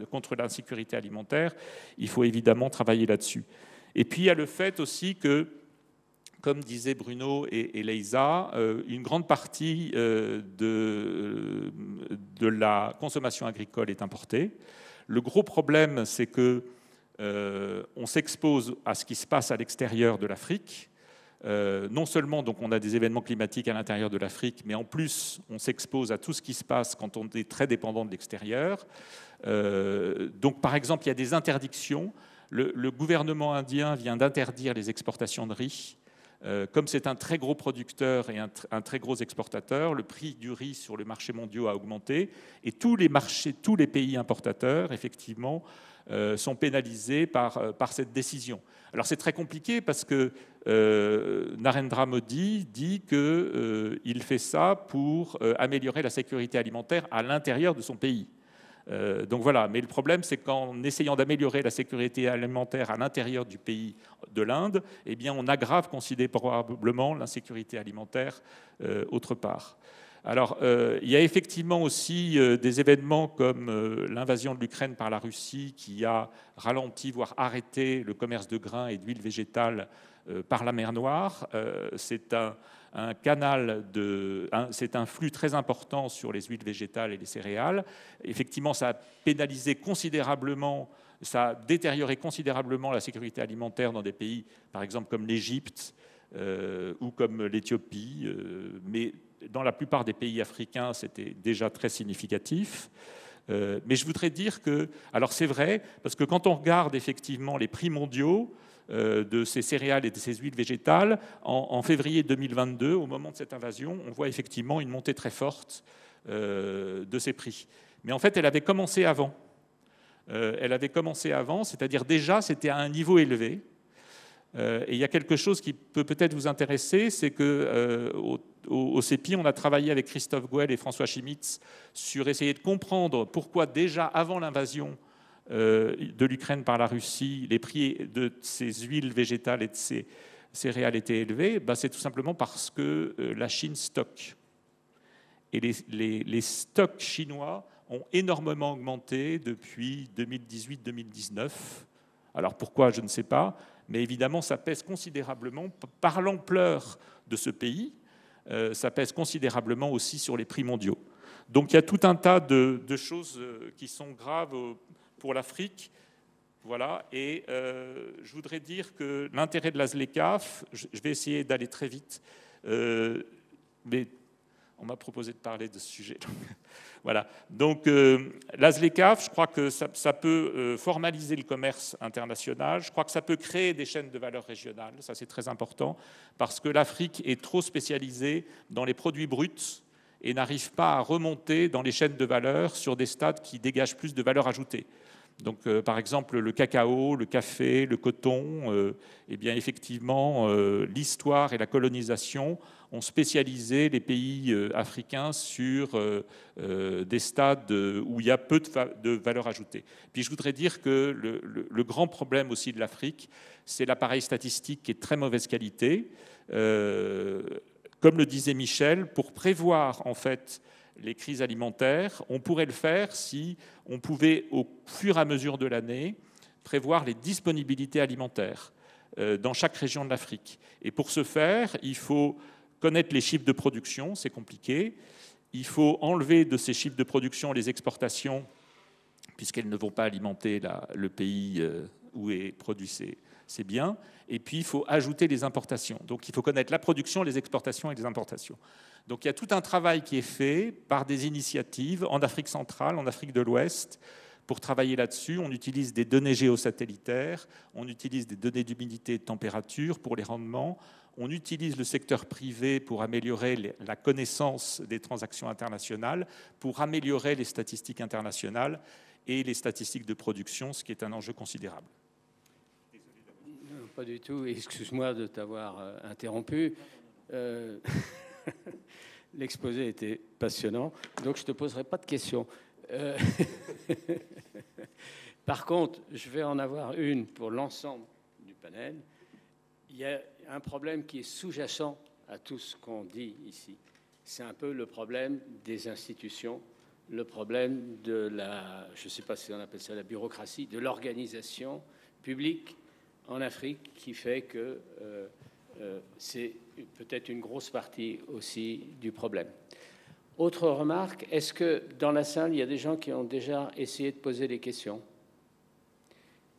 contre l'insécurité alimentaire, il faut évidemment travailler là-dessus. Et puis, il y a le fait aussi que, comme disaient Bruno et Leïsa, une grande partie de la consommation agricole est importée. Le gros problème, c'est qu'on s'expose à ce qui se passe à l'extérieur de l'Afrique. Non seulement donc, on a des événements climatiques à l'intérieur de l'Afrique, mais en plus, on s'expose à tout ce qui se passe quand on est très dépendant de l'extérieur. Donc, par exemple, il y a des interdictions. Le gouvernement indien vient d'interdire les exportations de riz. Comme c'est un très gros producteur et un très gros exportateur, le prix du riz sur les marchés mondiaux a augmenté et tous les pays importateurs, effectivement, sont pénalisés par cette décision. Alors c'est très compliqué parce que Narendra Modi dit qu'il fait ça pour améliorer la sécurité alimentaire à l'intérieur de son pays. Donc voilà, mais le problème, c'est qu'en essayant d'améliorer la sécurité alimentaire à l'intérieur du pays de l'Inde, eh bien, on aggrave considérablement l'insécurité alimentaire autre part. Alors, il y a effectivement aussi des événements comme l'invasion de l'Ukraine par la Russie qui a ralenti, voire arrêté le commerce de grains et d'huile végétale par la mer Noire. C'est c'est un flux très important sur les huiles végétales et les céréales. Effectivement, ça a pénalisé considérablement, ça a détérioré considérablement la sécurité alimentaire dans des pays, par exemple, comme l'Égypte ou comme l'Éthiopie. Mais dans la plupart des pays africains, c'était déjà très significatif. Mais je voudrais dire que, alors c'est vrai, parce que quand on regarde effectivement les prix mondiaux, de ces céréales et de ces huiles végétales, en février 2022, au moment de cette invasion, on voit effectivement une montée très forte de ces prix. Mais en fait, elle avait commencé avant. C'est-à-dire déjà, c'était à un niveau élevé. Et il y a quelque chose qui peut peut-être vous intéresser, c'est qu'au au CEPI, on a travaillé avec Christophe Gouel et François Chimitz sur essayer de comprendre pourquoi déjà avant l'invasion de l'Ukraine par la Russie, les prix de ces huiles végétales et de ces céréales étaient élevés. C'est tout simplement parce que la Chine stocke. Et les stocks chinois ont énormément augmenté depuis 2018-2019. Alors pourquoi, je ne sais pas, mais évidemment ça pèse considérablement, par l'ampleur de ce pays, ça pèse considérablement aussi sur les prix mondiaux. Donc il y a tout un tas de choses qui sont graves pour l'Afrique. Voilà. Et je voudrais dire que l'intérêt de la ZLECAf, je vais essayer d'aller très vite, mais on m'a proposé de parler de ce sujet. Voilà. Donc la ZLECAf, je crois que ça peut formaliser le commerce international. Je crois que ça peut créer des chaînes de valeur régionales. Ça, c'est très important, parce que l'Afrique est trop spécialisée dans les produits bruts et n'arrive pas à remonter dans les chaînes de valeur sur des stades qui dégagent plus de valeur ajoutée. Donc, par exemple, le cacao, le café, le coton, eh bien, effectivement, l'histoire et la colonisation ont spécialisé les pays africains sur des stades où il y a peu de valeur ajoutée. Puis je voudrais dire que le grand problème aussi de l'Afrique, c'est l'appareil statistique qui est de très mauvaise qualité. Comme le disait Michel, pour prévoir en fait les crises alimentaires, on pourrait le faire si on pouvait, au fur et à mesure de l'année, prévoir les disponibilités alimentaires dans chaque région de l'Afrique. Et pour ce faire, il faut connaître les chiffres de production, c'est compliqué. Il faut enlever de ces chiffres de production les exportations, puisqu'elles ne vont pas alimenter le pays où est produit ces biens. Et puis, il faut ajouter les importations. Donc, il faut connaître la production, les exportations et les importations. Donc, il y a tout un travail qui est fait par des initiatives en Afrique centrale, en Afrique de l'Ouest. Pour travailler là-dessus, on utilise des données géosatellitaires, on utilise des données d'humidité et de température pour les rendements, on utilise le secteur privé pour améliorer la connaissance des transactions internationales, pour améliorer les statistiques internationales et les statistiques de production, ce qui est un enjeu considérable. Non, pas du tout. Excuse-moi de t'avoir interrompu. L'exposé était passionnant, donc je ne te poserai pas de questions. Par contre, je vais en avoir une pour l'ensemble du panel. Il y a un problème qui est sous-jacent à tout ce qu'on dit ici. C'est un peu le problème des institutions, le problème de la, je ne sais pas si on appelle ça la bureaucratie, de l'organisation publique en Afrique qui fait que c'est peut-être une grosse partie aussi du problème. Autre remarque, est-ce que dans la salle, il y a des gens qui ont déjà essayé de poser des questions?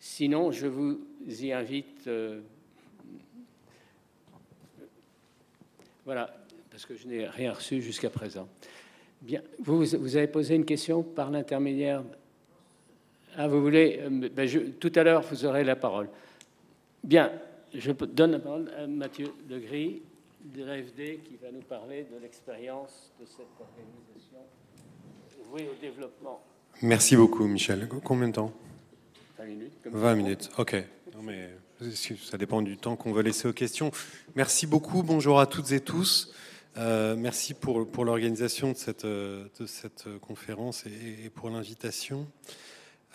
Sinon, je vous y invite. Voilà, parce que je n'ai rien reçu jusqu'à présent. Bien, vous avez posé une question par l'intermédiaire. Ah, vous voulez tout à l'heure, vous aurez la parole. Bien, je donne la parole à Mathieu Legris de l'AFD qui va nous parler de l'expérience de cette organisation vouée au développement. Merci beaucoup, Michel. Combien de temps? 20 minutes. 20 minutes, ok. Non, mais ça dépend du temps qu'on veut laisser aux questions. Merci beaucoup, bonjour à toutes et tous. Merci pour l'organisation de cette conférence et pour l'invitation.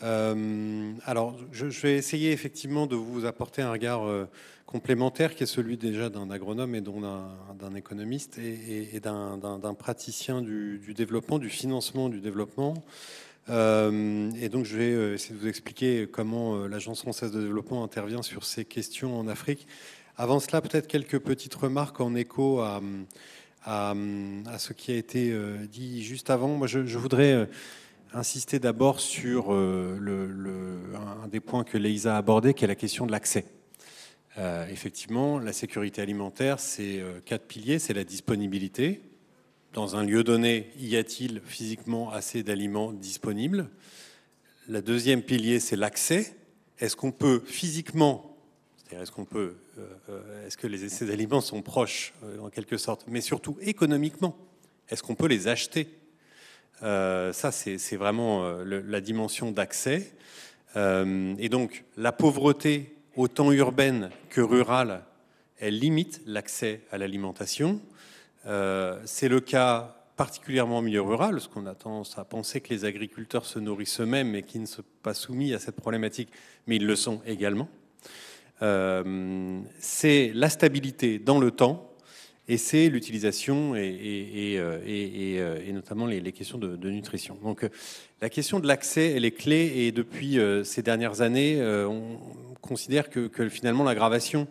Alors, je vais essayer effectivement de vous apporter un regard complémentaire qui est celui déjà d'un agronome et d'un économiste et d'un praticien du développement, du financement du développement. Et donc, je vais essayer de vous expliquer comment l'Agence française de développement intervient sur ces questions en Afrique. Avant cela, peut-être quelques petites remarques en écho à ce qui a été dit juste avant. Moi, je voudrais insister d'abord sur un des points que Leïsa a abordé, qui est la question de l'accès. Effectivement, la sécurité alimentaire, c'est 4 piliers. C'est la disponibilité. Dans un lieu donné, y a-t-il physiquement assez d'aliments disponibles? Le deuxième pilier, c'est l'accès. Est-ce qu'on peut physiquement, c'est-à-dire est-ce que ces aliments sont proches en quelque sorte, mais surtout économiquement, est-ce qu'on peut les acheter? Ça, c'est vraiment la dimension d'accès. Et donc, la pauvreté, autant urbaine que rurale, elle limite l'accès à l'alimentation. C'est le cas particulièrement en milieu rural, parce qu'on a tendance à penser que les agriculteurs se nourrissent eux-mêmes et qu'ils ne sont pas soumis à cette problématique, mais ils le sont également. C'est la stabilité dans le temps, et c'est l'utilisation et notamment les questions de nutrition. Donc la question de l'accès, elle est clé, et depuis ces dernières années, on considère que finalement l'aggravation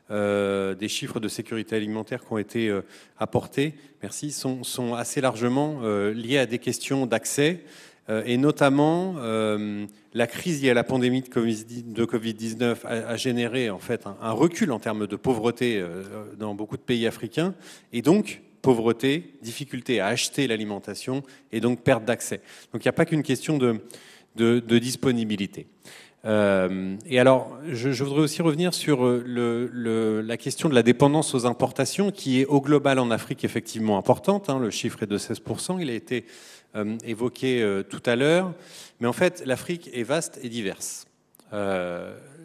des chiffres de sécurité alimentaire qui ont été apportés, merci, sont assez largement liés à des questions d'accès, et notamment la crise liée à la pandémie de Covid-19 a généré en fait un recul en termes de pauvreté dans beaucoup de pays africains, et donc pauvreté, difficulté à acheter l'alimentation, et donc perte d'accès. Donc il n'y a pas qu'une question de disponibilité. Et alors, je voudrais aussi revenir sur la question de la dépendance aux importations, qui est au global en Afrique effectivement importante. Le chiffre est de 16%, il a été évoqué tout à l'heure. Mais en fait, l'Afrique est vaste et diverse.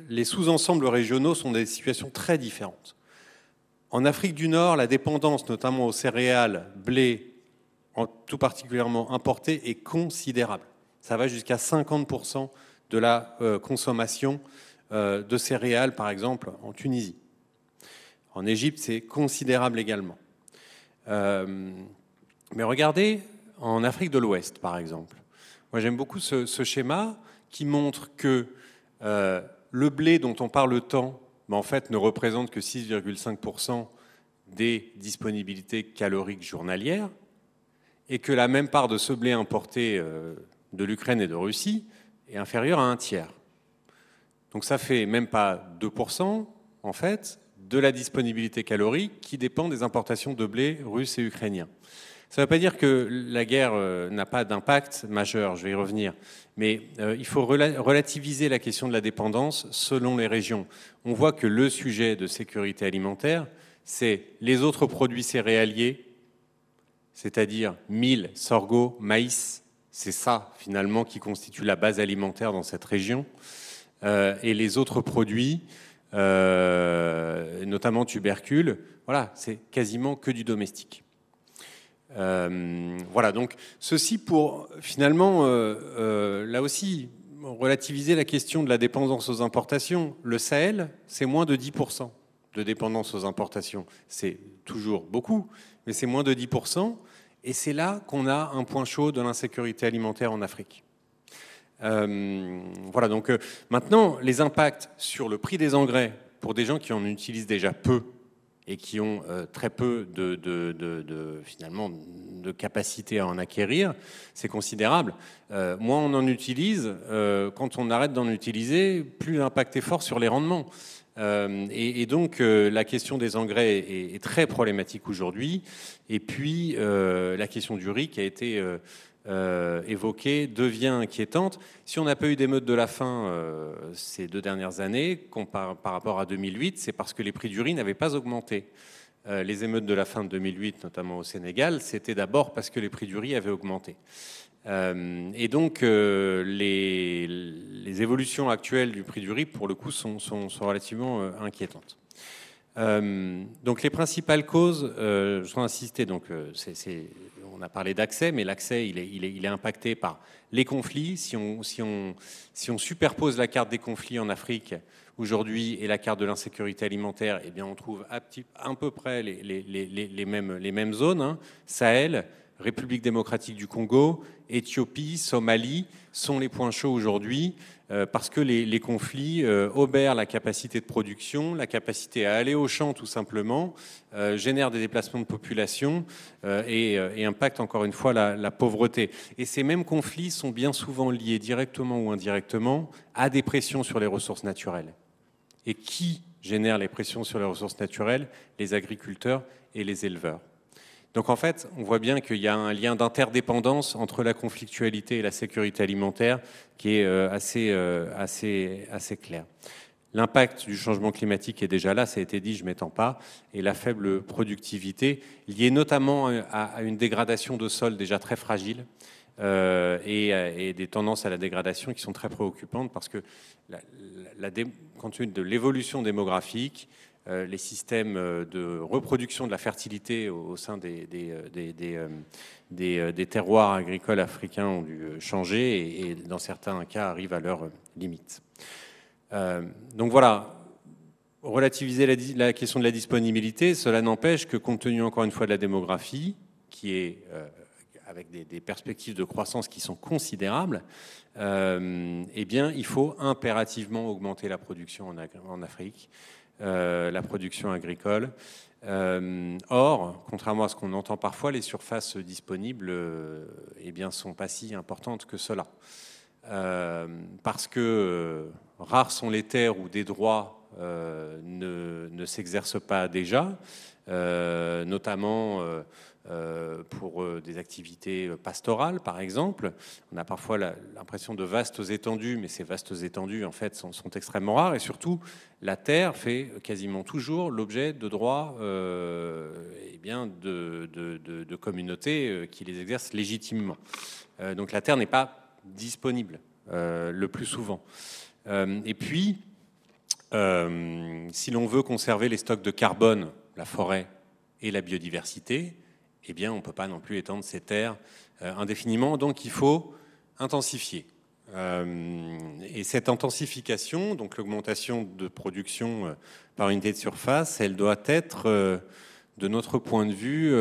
Les sous-ensembles régionaux sont des situations très différentes. En Afrique du Nord, la dépendance, notamment aux céréales, blé, tout particulièrement importé, est considérable. Ça va jusqu'à 50% de la consommation de céréales, par exemple, en Tunisie. En Égypte, c'est considérable également. Mais regardez, en Afrique de l'Ouest, par exemple. Moi, j'aime beaucoup ce schéma qui montre que le blé dont on parle tant, en fait, ne représente que 6,5% des disponibilités caloriques journalières, et que la même part de ce blé importé de l'Ukraine et de Russie est inférieure à un tiers. Donc ça fait même pas 2%, en fait, de la disponibilité calorique qui dépend des importations de blé russe et ukrainien. Ça ne veut pas dire que la guerre n'a pas d'impact majeur, je vais y revenir, mais il faut relativiser la question de la dépendance selon les régions. On voit que le sujet de sécurité alimentaire, c'est les autres produits céréaliers, c'est-à-dire mil, sorgho, maïs. C'est ça, finalement, qui constitue la base alimentaire dans cette région. Et les autres produits, notamment tubercules, voilà, c'est quasiment que du domestique. Voilà, donc ceci pour, finalement, là aussi, relativiser la question de la dépendance aux importations. Le Sahel, c'est moins de 10% de dépendance aux importations. C'est toujours beaucoup, mais c'est moins de 10%. Et c'est là qu'on a un point chaud de l'insécurité alimentaire en Afrique. Voilà, donc maintenant, les impacts sur le prix des engrais pour des gens qui en utilisent déjà peu et qui ont très peu finalement, de capacité à en acquérir, c'est considérable. Moins on en utilise, quand on arrête d'en utiliser, plus l'impact est fort sur les rendements. Et donc la question des engrais est très problématique aujourd'hui. Et puis la question du riz qui a été évoquée devient inquiétante. Si on n'a pas eu d'émeutes de la faim ces 2 dernières années par rapport à 2008, c'est parce que les prix du riz n'avaient pas augmenté. Les émeutes de la faim de 2008, notamment au Sénégal, c'était d'abord parce que les prix du riz avaient augmenté. Et donc les évolutions actuelles du prix du riz, pour le coup, sont relativement inquiétantes. Donc les principales causes, je voudrais insister, donc, on a parlé d'accès, mais l'accès il est impacté par les conflits. Si on superpose la carte des conflits en Afrique aujourd'hui et la carte de l'insécurité alimentaire, eh bien on trouve à peu près les mêmes zones. Sahel, République démocratique du Congo, Éthiopie, Somalie sont les points chauds aujourd'hui parce que les conflits obèrent la capacité de production, la capacité à aller au champ tout simplement, génèrent des déplacements de population et impactent encore une fois la pauvreté. Et ces mêmes conflits sont bien souvent liés directement ou indirectement à des pressions sur les ressources naturelles. Et qui génère les pressions sur les ressources naturelles? Les agriculteurs et les éleveurs. Donc en fait, on voit bien qu'il y a un lien d'interdépendance entre la conflictualité et la sécurité alimentaire qui est assez clair. L'impact du changement climatique est déjà là, ça a été dit, je ne m'étends pas, et la faible productivité, liée notamment à une dégradation de sol déjà très fragile et des tendances à la dégradation qui sont très préoccupantes parce que compte tenu de l'évolution démographique, les systèmes de reproduction de la fertilité au sein des terroirs agricoles africains ont dû changer et dans certains cas arrivent à leurs limites. Donc voilà, relativiser la question de la disponibilité, cela n'empêche que compte tenu encore une fois de la démographie, qui est avec des perspectives de croissance qui sont considérables, eh bien, il faut impérativement augmenter la production en Afrique, la production agricole. Or, contrairement à ce qu'on entend parfois, les surfaces disponibles eh bien, sont pas si importantes que cela. Parce que rares sont les terres où des droits ne s'exercent pas déjà, notamment pour des activités pastorales, par exemple. On a parfois l'impression de vastes étendues, mais ces vastes étendues, en fait, sont extrêmement rares. Et surtout, la terre fait quasiment toujours l'objet de droits eh bien, de communautés qui les exercent légitimement. Donc la terre n'est pas disponible le plus souvent. Et puis, si l'on veut conserver les stocks de carbone, la forêt et la biodiversité, eh bien, on ne peut pas non plus étendre ces terres indéfiniment. Donc, il faut intensifier. Et cette intensification, donc l'augmentation de production par unité de surface, elle doit être, de notre point de vue,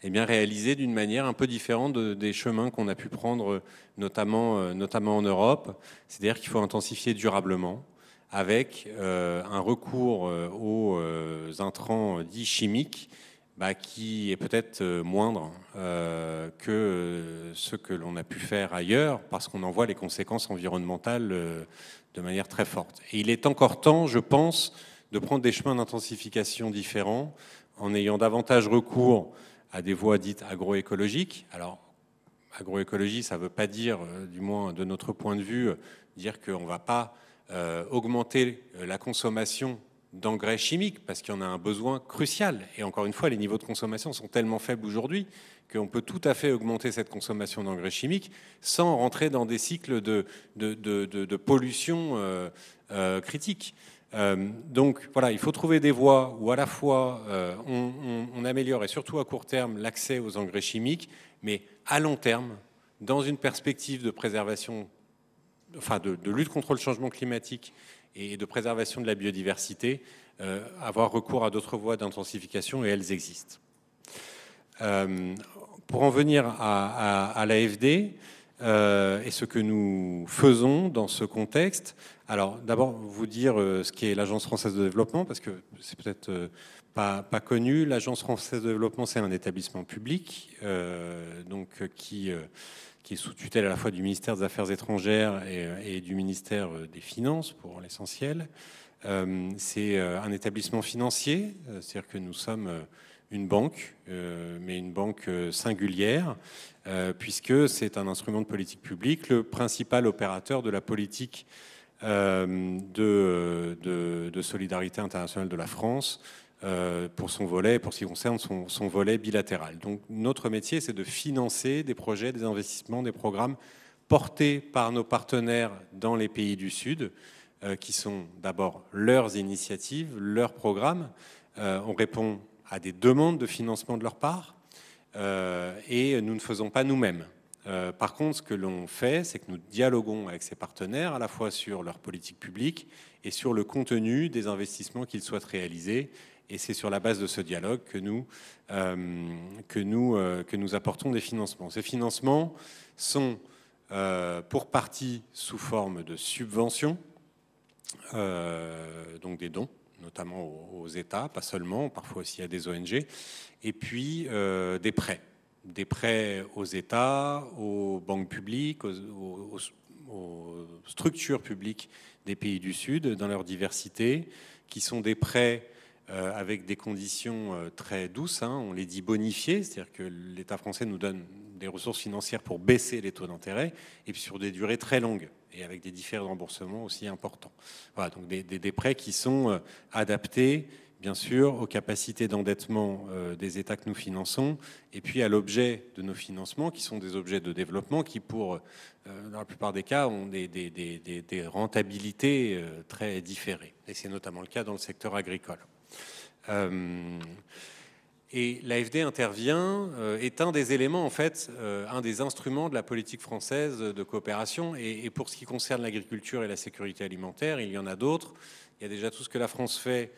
eh bien, réalisée d'une manière un peu différente des chemins qu'on a pu prendre, notamment en Europe. C'est-à-dire qu'il faut intensifier durablement, avec un recours aux intrants dits chimiques qui est peut-être moindre que ce que l'on a pu faire ailleurs, parce qu'on en voit les conséquences environnementales de manière très forte. Et il est encore temps, je pense, de prendre des chemins d'intensification différents, en ayant davantage recours à des voies dites agroécologiques. Alors, agroécologie, ça ne veut pas dire, du moins de notre point de vue, dire qu'on ne va pas augmenter la consommation d'engrais chimiques, parce qu'il y en a un besoin crucial. Et encore une fois, les niveaux de consommation sont tellement faibles aujourd'hui qu'on peut tout à fait augmenter cette consommation d'engrais chimiques sans rentrer dans des cycles de pollution critiques. Donc voilà, il faut trouver des voies où à la fois on améliore, et surtout à court terme, l'accès aux engrais chimiques, mais à long terme, dans une perspective de préservation, enfin de lutte contre le changement climatique et de préservation de la biodiversité, avoir recours à d'autres voies d'intensification, et elles existent. Pour en venir à l'AFD et ce que nous faisons dans ce contexte, alors d'abord vous dire ce qu'est l'Agence française de développement, parce que c'est peut-être pas connu. L'Agence française de développement, c'est un établissement public qui est sous tutelle à la fois du ministère des Affaires étrangères et du ministère des Finances, pour l'essentiel. C'est un établissement financier, c'est-à-dire que nous sommes une banque, mais une banque singulière, puisque c'est un instrument de politique publique, le principal opérateur de la politique de solidarité internationale de la France, pour son volet, pour ce qui concerne son volet bilatéral. Donc notre métier, c'est de financer des projets, des investissements, des programmes portés par nos partenaires dans les pays du Sud, qui sont d'abord leurs initiatives, leurs programmes. On répond à des demandes de financement de leur part, et nous ne faisons pas nous-mêmes. Par contre, ce que l'on fait, c'est que nous dialoguons avec ces partenaires, à la fois sur leur politique publique et sur le contenu des investissements qu'ils souhaitent réaliser. Et c'est sur la base de ce dialogue que nous apportons des financements. Ces financements sont pour partie sous forme de subventions, donc des dons, notamment aux États, pas seulement, parfois aussi à des ONG, et puis des prêts aux États, aux banques publiques, aux structures publiques des pays du Sud, dans leur diversité, qui sont des prêts avec des conditions très douces, on les dit bonifiées, c'est-à-dire que l'État français nous donne des ressources financières pour baisser les taux d'intérêt, et puis sur des durées très longues, et avec des différés de remboursement aussi importants. Voilà, donc des prêts qui sont adaptés, bien sûr, aux capacités d'endettement des États que nous finançons, et puis à l'objet de nos financements, qui sont des objets de développement, qui, dans la plupart des cas, ont des rentabilités très différées. Et c'est notamment le cas dans le secteur agricole. Et l'AFD intervient, est un des éléments, en fait, un des instruments de la politique française de coopération. Et pour ce qui concerne l'agriculture et la sécurité alimentaire, il y en a d'autres. Il y a déjà tout ce que la France fait,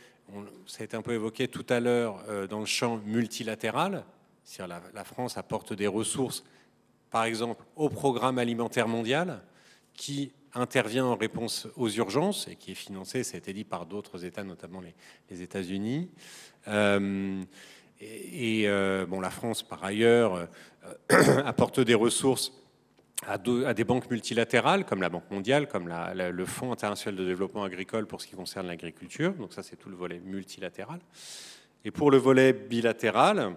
ça a été un peu évoqué tout à l'heure, dans le champ multilatéral. C'est-à-dire la France apporte des ressources, par exemple, au programme alimentaire mondial, qui intervient en réponse aux urgences et qui est financé, ça a été dit, par d'autres États, notamment les États-Unis. Bon, la France, par ailleurs, apporte des ressources à des banques multilatérales, comme la Banque mondiale, comme le Fonds international de développement agricole pour ce qui concerne l'agriculture. Donc ça, c'est tout le volet multilatéral. Et pour le volet bilatéral,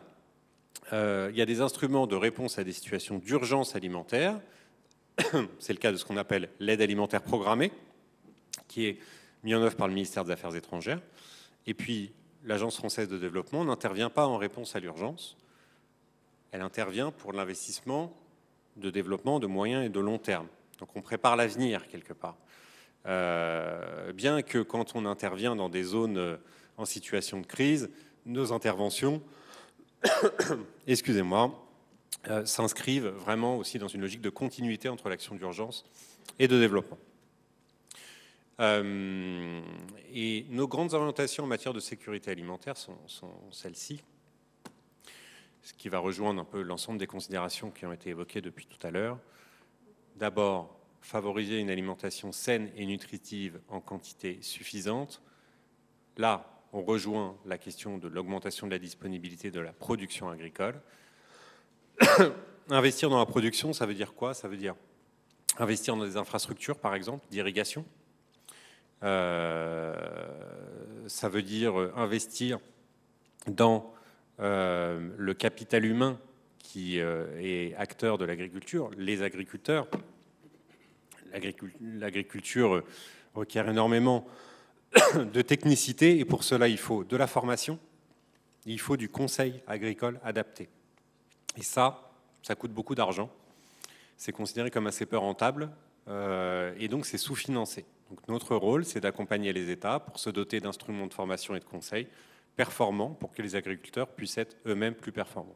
il y a des instruments de réponse à des situations d'urgence alimentaire. C'est le cas de ce qu'on appelle l'aide alimentaire programmée, qui est mis en œuvre par le ministère des Affaires étrangères. Et puis, l'Agence française de développement n'intervient pas en réponse à l'urgence. Elle intervient pour l'investissement de développement de moyen et de long terme. Donc on prépare l'avenir quelque part. Bien que quand on intervient dans des zones en situation de crise, nos interventions, excusez-moi, s'inscrivent vraiment aussi dans une logique de continuité entre l'action d'urgence et de développement. Et nos grandes orientations en matière de sécurité alimentaire sont celles-ci, ce qui va rejoindre un peu l'ensemble des considérations qui ont été évoquées depuis tout à l'heure. D'abord, favoriser une alimentation saine et nutritive en quantité suffisante. Là, on rejoint la question de l'augmentation de la disponibilité de la production agricole. Investir dans la production, ça veut dire quoi? Ça veut dire investir dans des infrastructures, par exemple, d'irrigation. Ça veut dire investir dans le capital humain qui est acteur de l'agriculture, les agriculteurs. L'agriculture requiert énormément de technicité et pour cela, il faut de la formation, il faut du conseil agricole adapté. Et ça coûte beaucoup d'argent. C'est considéré comme assez peu rentable et donc c'est sous-financé. Donc notre rôle, c'est d'accompagner les États pour se doter d'instruments de formation et de conseil performants pour que les agriculteurs puissent être eux-mêmes plus performants.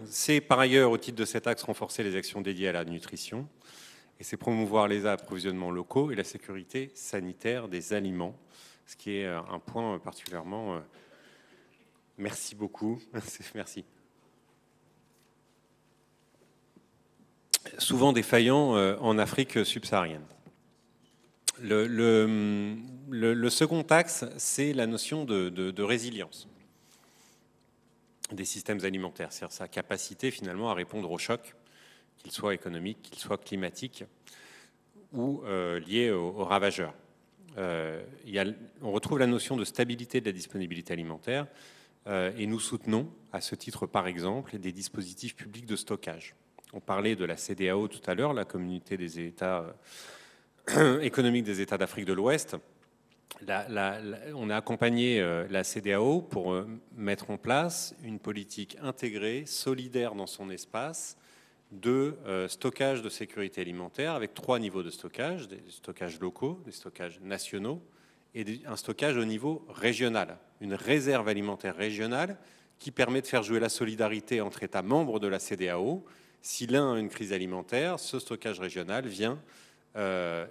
C'est par ailleurs, au titre de cet axe, renforcer les actions dédiées à la nutrition et c'est promouvoir les approvisionnements locaux et la sécurité sanitaire des aliments, ce qui est un point particulièrement... Merci beaucoup. Merci. Souvent défaillant en Afrique subsaharienne. Le second axe, c'est la notion de résilience des systèmes alimentaires, c'est-à-dire sa capacité finalement à répondre aux chocs, qu'ils soient économiques, qu'ils soient climatiques ou liés aux ravageurs. On retrouve la notion de stabilité de la disponibilité alimentaire et nous soutenons à ce titre par exemple des dispositifs publics de stockage. On parlait de la CEDEAO tout à l'heure, la communauté des États économiques des États d'Afrique de l'Ouest. On a accompagné la CEDEAO pour mettre en place une politique intégrée, solidaire dans son espace, de stockage de sécurité alimentaire avec 3 niveaux de stockage, des stockages locaux, des stockages nationaux et un stockage au niveau régional, une réserve alimentaire régionale qui permet de faire jouer la solidarité entre États membres de la CEDEAO. Si l'un a une crise alimentaire, ce stockage régional vient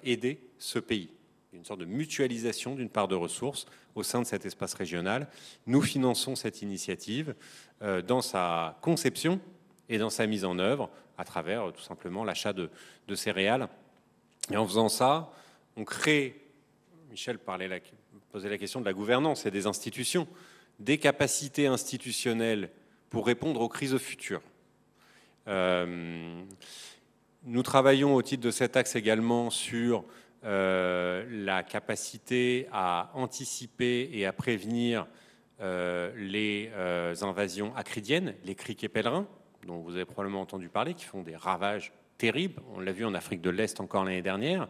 aider ce pays. Une sorte de mutualisation d'une part de ressources au sein de cet espace régional. Nous finançons cette initiative dans sa conception et dans sa mise en œuvre à travers tout simplement l'achat de céréales. Et en faisant ça, on crée, Michel posait la question de la gouvernance et des institutions, des capacités institutionnelles pour répondre aux crises futures. Nous travaillons au titre de cet axe également sur la capacité à anticiper et à prévenir les invasions acridiennes, les criquets pèlerins, dont vous avez probablement entendu parler, qui font des ravages terribles. On l'a vu en Afrique de l'Est encore l'année dernière.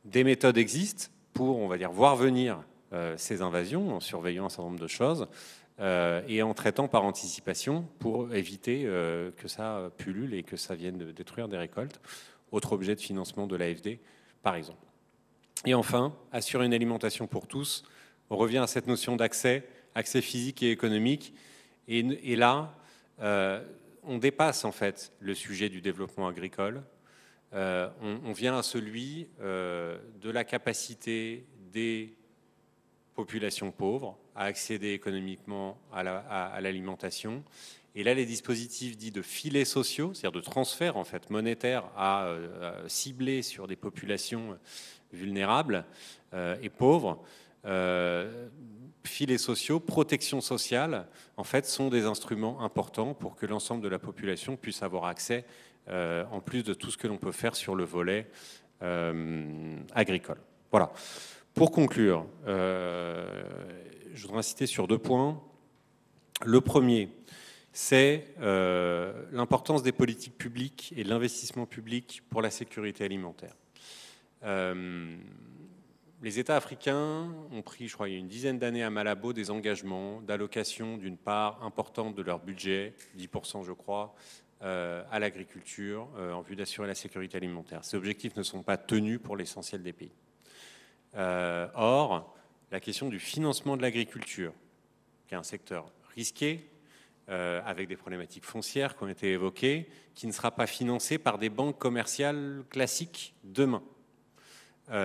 Des méthodes existent pour, on va dire, voir venir ces invasions en surveillant un certain nombre de choses et en traitant par anticipation pour éviter que ça pullule et que ça vienne de détruire des récoltes. Autre objet de financement de l'AFD, par exemple. Et enfin, assurer une alimentation pour tous. On revient à cette notion d'accès, accès physique et économique. Et là, on dépasse en fait le sujet du développement agricole. On vient à celui de la capacité des populations pauvres à accéder économiquement à l'alimentation. Et là, les dispositifs dits de filets sociaux, c'est-à-dire de transferts en fait monétaires à cibler sur des populations vulnérables et pauvres, filets sociaux, protection sociale, en fait, sont des instruments importants pour que l'ensemble de la population puisse avoir accès, en plus de tout ce que l'on peut faire sur le volet agricole. Voilà. Pour conclure, je voudrais insister sur 2 points. Le premier, c'est l'importance des politiques publiques et de l'investissement public pour la sécurité alimentaire. Les États africains ont pris, je crois, il y a une dizaine d'années à Malabo, des engagements d'allocation d'une part importante de leur budget, 10% je crois, à l'agriculture en vue d'assurer la sécurité alimentaire. Ces objectifs ne sont pas tenus pour l'essentiel des pays. Or, la question du financement de l'agriculture, qui est un secteur risqué, avec des problématiques foncières qui ont été évoquées, qui ne sera pas financé par des banques commerciales classiques demain,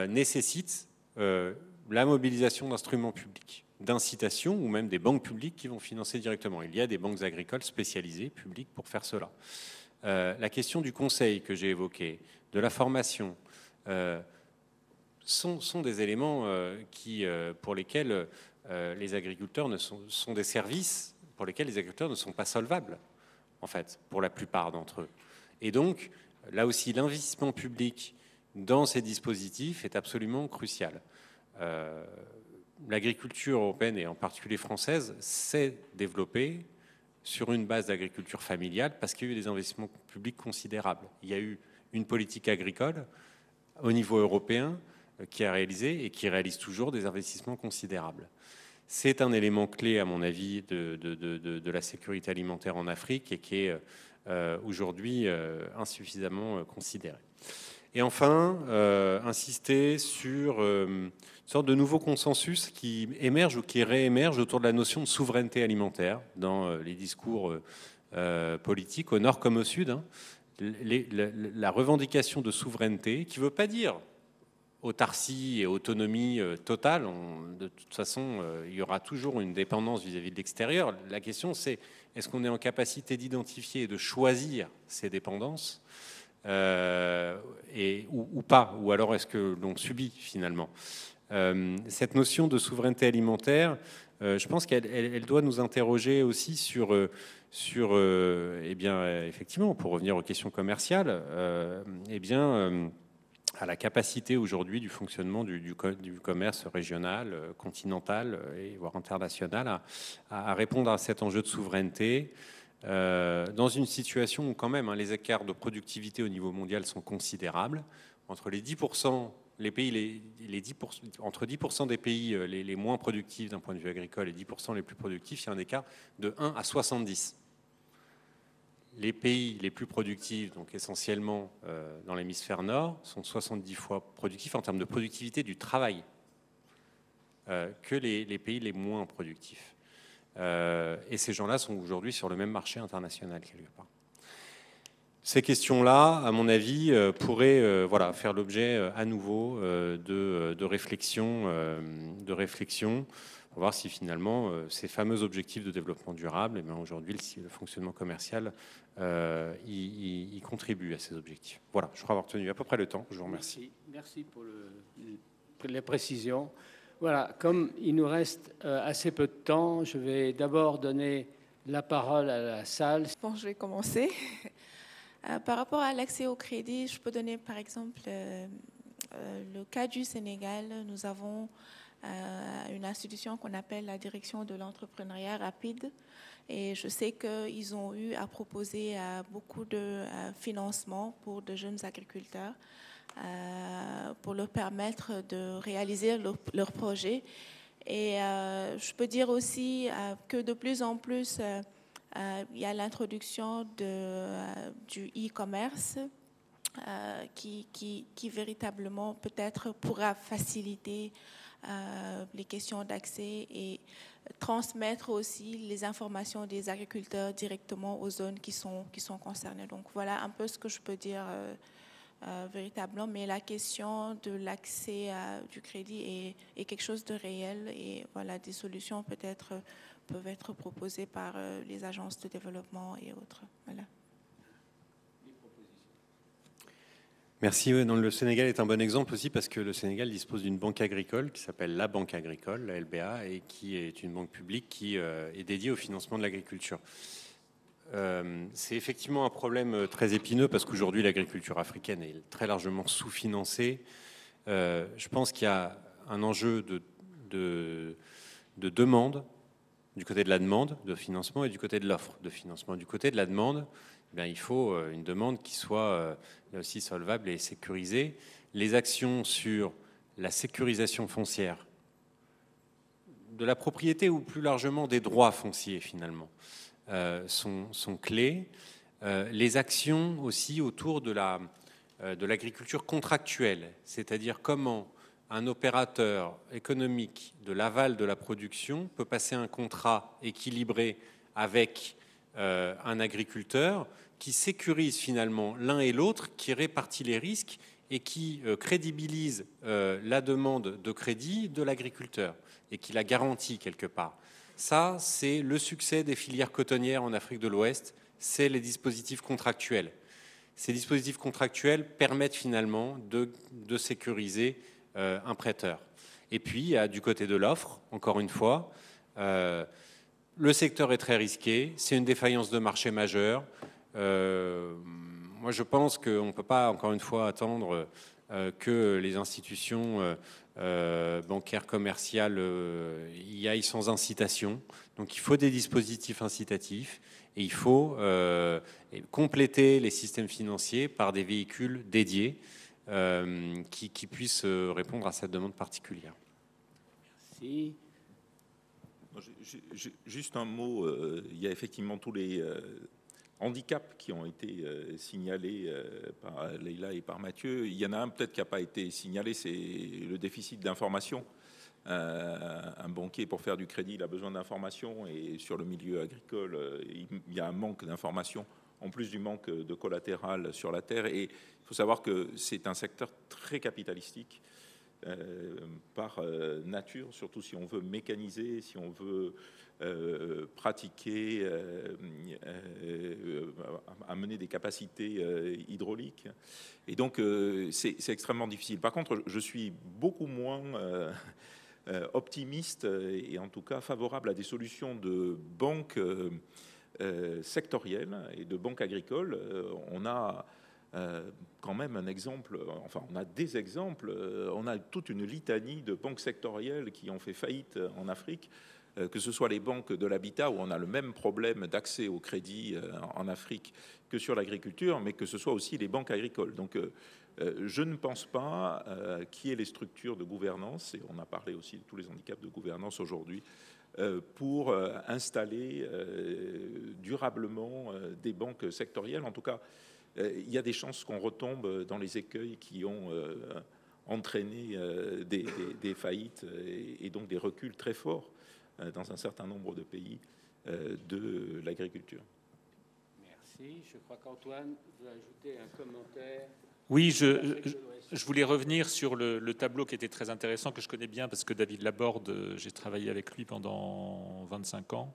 nécessite la mobilisation d'instruments publics, d'incitation ou même des banques publiques qui vont financer directement. Il y a des banques agricoles spécialisées, publiques, pour faire cela. La question du conseil que j'ai évoqué, de la formation, sont des éléments pour lesquels les agriculteurs sont des services pour lesquels les agriculteurs ne sont pas solvables, en fait, pour la plupart d'entre eux. Et donc, là aussi, l'investissement public dans ces dispositifs est absolument crucial. L'agriculture européenne, et en particulier française, s'est développée sur une base d'agriculture familiale parce qu'il y a eu des investissements publics considérables. Il y a eu une politique agricole au niveau européen qui a réalisé et qui réalise toujours des investissements considérables. C'est un élément clé, à mon avis, de la sécurité alimentaire en Afrique et qui est aujourd'hui insuffisamment considéré. Et enfin, insister sur une sorte de nouveau consensus qui émerge ou qui réémerge autour de la notion de souveraineté alimentaire dans les discours politiques, au nord comme au sud. La revendication de souveraineté, qui ne veut pas dire autarcie et autonomie totale. De toute façon, il y aura toujours une dépendance vis-à-vis de l'extérieur. La question, c'est est-ce qu'on est en capacité d'identifier et de choisir ces dépendances ou pas, ou alors est-ce que l'on subit finalement cette notion de souveraineté alimentaire, je pense qu'elle doit nous interroger aussi sur eh bien, effectivement, pour revenir aux questions commerciales, eh bien, à la capacité aujourd'hui du fonctionnement du commerce régional, continental et voire international à répondre à cet enjeu de souveraineté dans une situation où quand même les écarts de productivité au niveau mondial sont considérables. Entre les 10%, entre 10% des pays les moins productifs d'un point de vue agricole et 10% les plus productifs, il y a un écart de 1 à 70. Les pays les plus productifs, donc essentiellement dans l'hémisphère nord, sont 70 fois productifs en termes de productivité du travail que les pays les moins productifs. Et ces gens-là sont aujourd'hui sur le même marché international quelque part. Ces questions-là, à mon avis, pourraient faire l'objet à nouveau de réflexion pour voir si finalement ces fameux objectifs de développement durable, aujourd'hui le fonctionnement commercial y contribue à ces objectifs. Voilà, je crois avoir tenu à peu près le temps. Je vous remercie. Merci pour les précisions. Voilà, comme il nous reste assez peu de temps, je vais d'abord donner la parole à la salle. Bon, je vais commencer. Par rapport à l'accès au crédit, je peux donner par exemple le cas du Sénégal. Nous avons une institution qu'on appelle la direction de l'entrepreneuriat rapide. Et je sais qu'ils ont eu à proposer beaucoup de financement pour de jeunes agriculteurs pour leur permettre de réaliser leurs projets. Et je peux dire aussi que de plus en plus, il y a l'introduction du e-commerce qui véritablement peut-être pourra faciliter les questions d'accès et transmettre aussi les informations des agriculteurs directement aux zones qui sont concernées. Donc voilà un peu ce que je peux dire véritablement, mais la question de l'accès du crédit est quelque chose de réel et voilà, des solutions peut-être peuvent être proposées par les agences de développement et autres. Voilà. Merci. Le Sénégal est un bon exemple aussi parce que le Sénégal dispose d'une banque agricole qui s'appelle la Banque agricole, la LBA, et qui est une banque publique qui est dédiée au financement de l'agriculture. C'est effectivement un problème très épineux parce qu'aujourd'hui l'agriculture africaine est très largement sous-financée. Je pense qu'il y a un enjeu de demande, du côté de la demande de financement et du côté de l'offre de financement. Du côté de la demande, il faut une demande qui soit aussi solvable et sécurisée. Les actions sur la sécurisation foncière, de la propriété ou plus largement des droits fonciers finalement, sont clés. Les actions aussi autour de l'agriculture contractuelle, c'est-à-dire comment un opérateur économique de l'aval de la production peut passer un contrat équilibré avec un agriculteur qui sécurise finalement l'un et l'autre, qui répartit les risques et qui crédibilise la demande de crédit de l'agriculteur et qui la garantit quelque part. Ça, c'est le succès des filières cotonnières en Afrique de l'Ouest, c'est les dispositifs contractuels. Ces dispositifs contractuels permettent finalement de sécuriser un prêteur. Et puis, du côté de l'offre, encore une fois, le secteur est très risqué, c'est une défaillance de marché majeure. Moi, je pense qu'on ne peut pas, encore une fois, attendre que les institutions bancaires, commerciales y aillent sans incitation. Donc, il faut des dispositifs incitatifs et il faut compléter les systèmes financiers par des véhicules dédiés qui puissent répondre à cette demande particulière. Merci. Juste un mot, il y a effectivement tous les handicaps qui ont été signalés par Leïla et par Mathieu. Il y en a un peut-être qui n'a pas été signalé, c'est le déficit d'information. Un banquier, pour faire du crédit, il a besoin d'informations et sur le milieu agricole, il y a un manque d'informations en plus du manque de collatéral sur la terre. Et il faut savoir que c'est un secteur très capitalistique. Par nature, surtout si on veut mécaniser, si on veut pratiquer, amener des capacités hydrauliques. Et donc, c'est extrêmement difficile. Par contre, je suis beaucoup moins optimiste et en tout cas favorable à des solutions de banques sectorielles et de banques agricoles. On a quand même un exemple, enfin on a des exemples, on a toute une litanie de banques sectorielles qui ont fait faillite en Afrique, que ce soit les banques de l'habitat où on a le même problème d'accès au crédit en Afrique que sur l'agriculture, mais que ce soit aussi les banques agricoles. Donc je ne pense pas qu'il y ait les structures de gouvernance, et on a parlé aussi de tous les handicaps de gouvernance aujourd'hui, pour installer durablement des banques sectorielles. En tout cas, il y a des chances qu'on retombe dans les écueils qui ont entraîné des faillites et donc des reculs très forts dans un certain nombre de pays de l'agriculture. Merci. Je crois qu'Antoine veut ajouter un commentaire. Oui, je voulais revenir sur le tableau qui était très intéressant, que je connais bien parce que David Laborde, j'ai travaillé avec lui pendant 25 ans.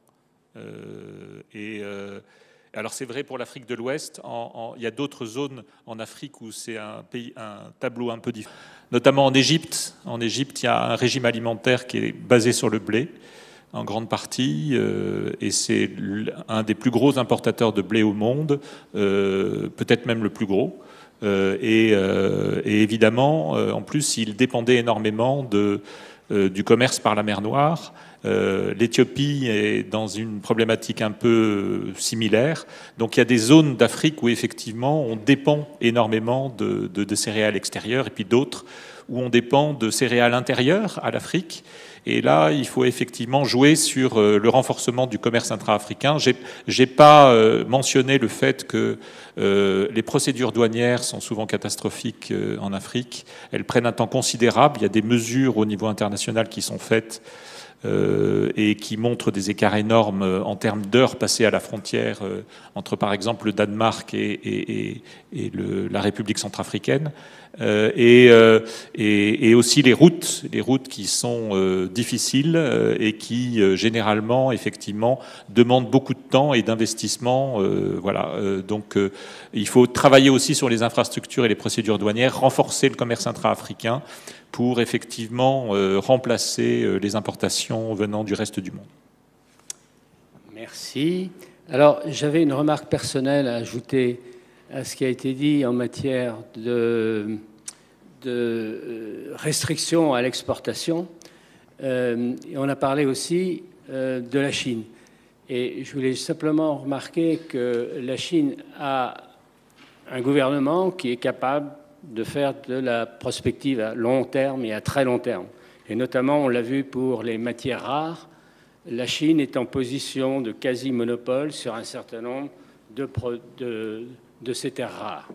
Alors c'est vrai pour l'Afrique de l'Ouest, il y a d'autres zones en Afrique où c'est un tableau un peu différent. Notamment en Égypte. En Égypte, il y a un régime alimentaire qui est basé sur le blé, en grande partie, et c'est un des plus gros importateurs de blé au monde, peut-être même le plus gros. Et évidemment, en plus, il dépendait énormément du commerce par la mer Noire. L'Éthiopie est dans une problématique un peu similaire. Donc il y a des zones d'Afrique où effectivement on dépend énormément de céréales extérieures et puis d'autres où on dépend de céréales intérieures à l'Afrique. Et là, il faut effectivement jouer sur le renforcement du commerce intra-africain. J'ai pas mentionné le fait que les procédures douanières sont souvent catastrophiques en Afrique. Elles prennent un temps considérable. Il y a des mesures au niveau international qui sont faites et qui montrent des écarts énormes en termes d'heures passées à la frontière entre, par exemple, le Danemark et la République centrafricaine. Et aussi les routes qui sont difficiles et qui généralement, effectivement, demandent beaucoup de temps et d'investissement. Voilà. Donc, il faut travailler aussi sur les infrastructures et les procédures douanières, renforcer le commerce intra-africain pour effectivement remplacer les importations venant du reste du monde. Merci. Alors, j'avais une remarque personnelle à ajouter à ce qui a été dit en matière de restrictions à l'exportation. On a parlé aussi de la Chine. Et je voulais simplement remarquer que la Chine a un gouvernement qui est capable de faire de la prospective à long terme et à très long terme. Et notamment, on l'a vu pour les matières rares, la Chine est en position de quasi-monopole sur un certain nombre de ces terres rares.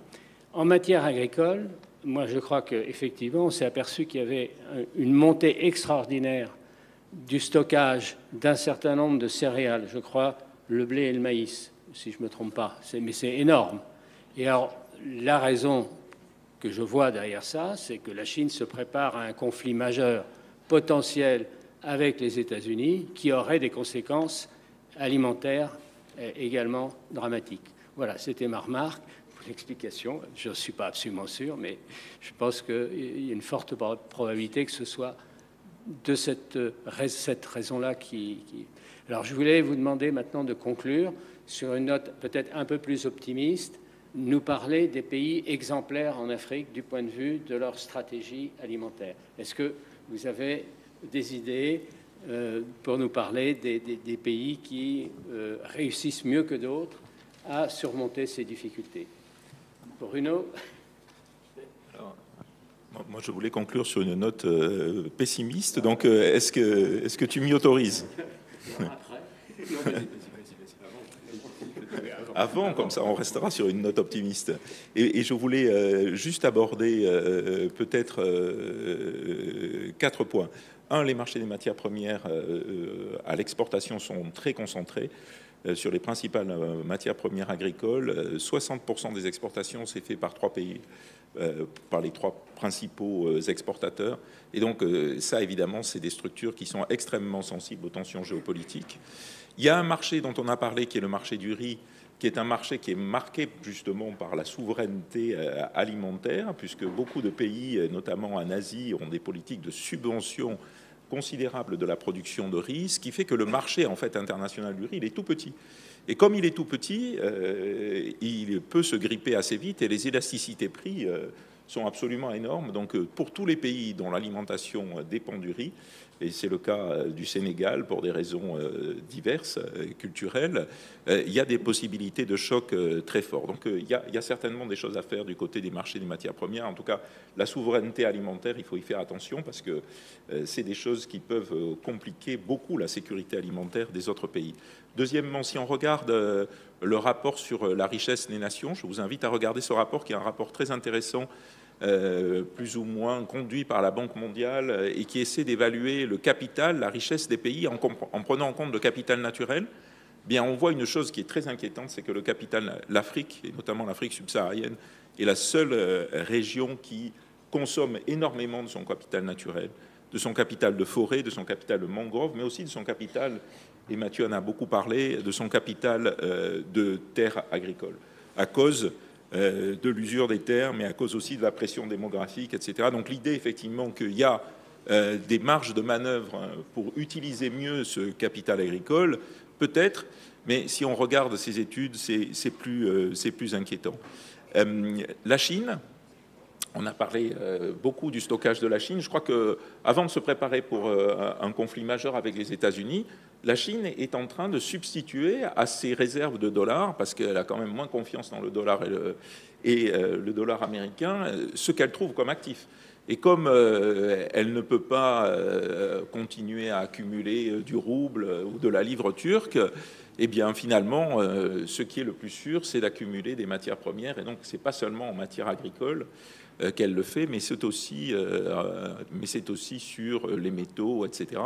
En matière agricole, moi je crois qu'effectivement, on s'est aperçu qu'il y avait une montée extraordinaire du stockage d'un certain nombre de céréales, je crois le blé et le maïs, si je ne me trompe pas, mais c'est énorme. Et alors, la raison que je vois derrière ça, c'est que la Chine se prépare à un conflit majeur potentiel avec les États-Unis qui aurait des conséquences alimentaires également dramatiques. Voilà, c'était ma remarque, l'explication. Je ne suis pas absolument sûr, mais je pense qu'il y a une forte probabilité que ce soit de cette raison-là qui... Alors, je voulais vous demander maintenant de conclure sur une note peut-être un peu plus optimiste, nous parler des pays exemplaires en Afrique du point de vue de leur stratégie alimentaire. Est-ce que vous avez des idées pour nous parler des pays qui réussissent mieux que d'autres à surmonter ces difficultés? Bruno? Alors, moi, je voulais conclure sur une note pessimiste. Donc, est-ce que tu m'y autorises? Avant, comme ça, on restera sur une note optimiste. Et je voulais juste aborder peut-être 4 points. Un, les marchés des matières premières à l'exportation sont très concentrés sur les principales matières premières agricoles. 60% des exportations, c'est fait par 3 pays, par les 3 principaux exportateurs. Et donc, ça, évidemment, c'est des structures qui sont extrêmement sensibles aux tensions géopolitiques. Il y a un marché dont on a parlé, qui est le marché du riz, qui est un marché qui est marqué justement par la souveraineté alimentaire, puisque beaucoup de pays, notamment en Asie, ont des politiques de subvention considérables de la production de riz, ce qui fait que le marché en fait international du riz, il est tout petit. Et comme il est tout petit, il peut se gripper assez vite et les élasticités prix sont absolument énormes. Donc pour tous les pays dont l'alimentation dépend du riz, et c'est le cas du Sénégal pour des raisons diverses, culturelles, il y a des possibilités de choc très forts. Donc il y a certainement des choses à faire du côté des marchés des matières premières. En tout cas, la souveraineté alimentaire, il faut y faire attention parce que c'est des choses qui peuvent compliquer beaucoup la sécurité alimentaire des autres pays. Deuxièmement, si on regarde le rapport sur la richesse des nations, je vous invite à regarder ce rapport qui est un rapport très intéressant, plus ou moins conduit par la Banque mondiale et qui essaie d'évaluer le capital, la richesse des pays en prenant en compte le capital naturel. Bien, on voit une chose qui est très inquiétante, c'est que le capital, l'Afrique, et notamment l'Afrique subsaharienne, est la seule région qui consomme énormément de son capital naturel, de son capital de forêt, de son capital de mangrove, mais aussi de son capital, et Mathieu en a beaucoup parlé, de son capital de terres agricoles, à cause de l'usure des terres, mais à cause aussi de la pression démographique, etc. Donc l'idée, effectivement, qu'il y a des marges de manœuvre pour utiliser mieux ce capital agricole, peut-être, mais si on regarde ces études, c'est plus inquiétant. La Chine, on a parlé beaucoup du stockage de la Chine. Je crois qu'avant de se préparer pour un conflit majeur avec les États-Unis, la Chine est en train de substituer à ses réserves de dollars, parce qu'elle a quand même moins confiance dans le dollar et le dollar américain, ce qu'elle trouve comme actif. Et comme elle ne peut pas continuer à accumuler du rouble ou de la livre turque, eh bien finalement, ce qui est le plus sûr, c'est d'accumuler des matières premières. Et donc, c'est pas seulement en matière agricole qu'elle le fait, mais c'est aussi sur les métaux, etc.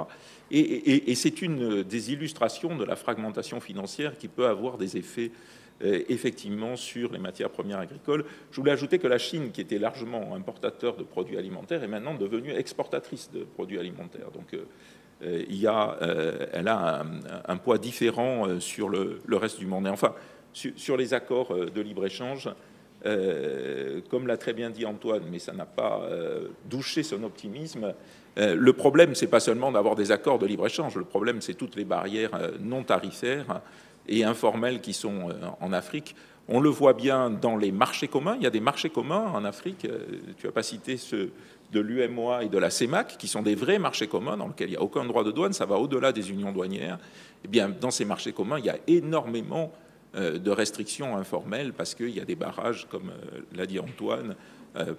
Et c'est une des illustrations de la fragmentation financière qui peut avoir des effets effectivement sur les matières premières agricoles. Je voulais ajouter que la Chine, qui était largement importateur de produits alimentaires, est maintenant devenue exportatrice de produits alimentaires. Donc elle a un poids différent sur le reste du monde. Et enfin, sur les accords de libre-échange, comme l'a très bien dit Antoine, mais ça n'a pas douché son optimisme, le problème, c'est pas seulement d'avoir des accords de libre-échange, le problème, c'est toutes les barrières non tarifaires et informels qui sont en Afrique. On le voit bien dans les marchés communs. Il y a des marchés communs en Afrique. Tu n'as pas cité ceux de l'UMOA et de la CEMAC, qui sont des vrais marchés communs dans lesquels il n'y a aucun droit de douane. Ça va au-delà des unions douanières. Eh bien, dans ces marchés communs, il y a énormément de restrictions informelles parce qu'il y a des barrages, comme l'a dit Antoine,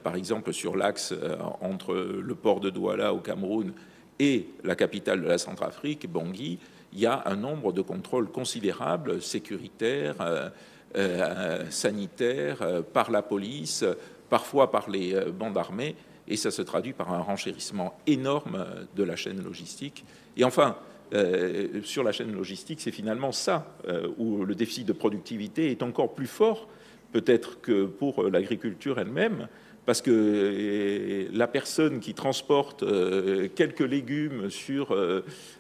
par exemple sur l'axe entre le port de Douala au Cameroun et la capitale de la Centrafrique, Bangui. Il y a un nombre de contrôles considérables, sécuritaires, sanitaires, par la police, parfois par les bandes armées, et ça se traduit par un renchérissement énorme de la chaîne logistique. Et enfin, sur la chaîne logistique, c'est finalement ça où le déficit de productivité est encore plus fort, peut-être que pour l'agriculture elle-même, parce que la personne qui transporte quelques légumes sur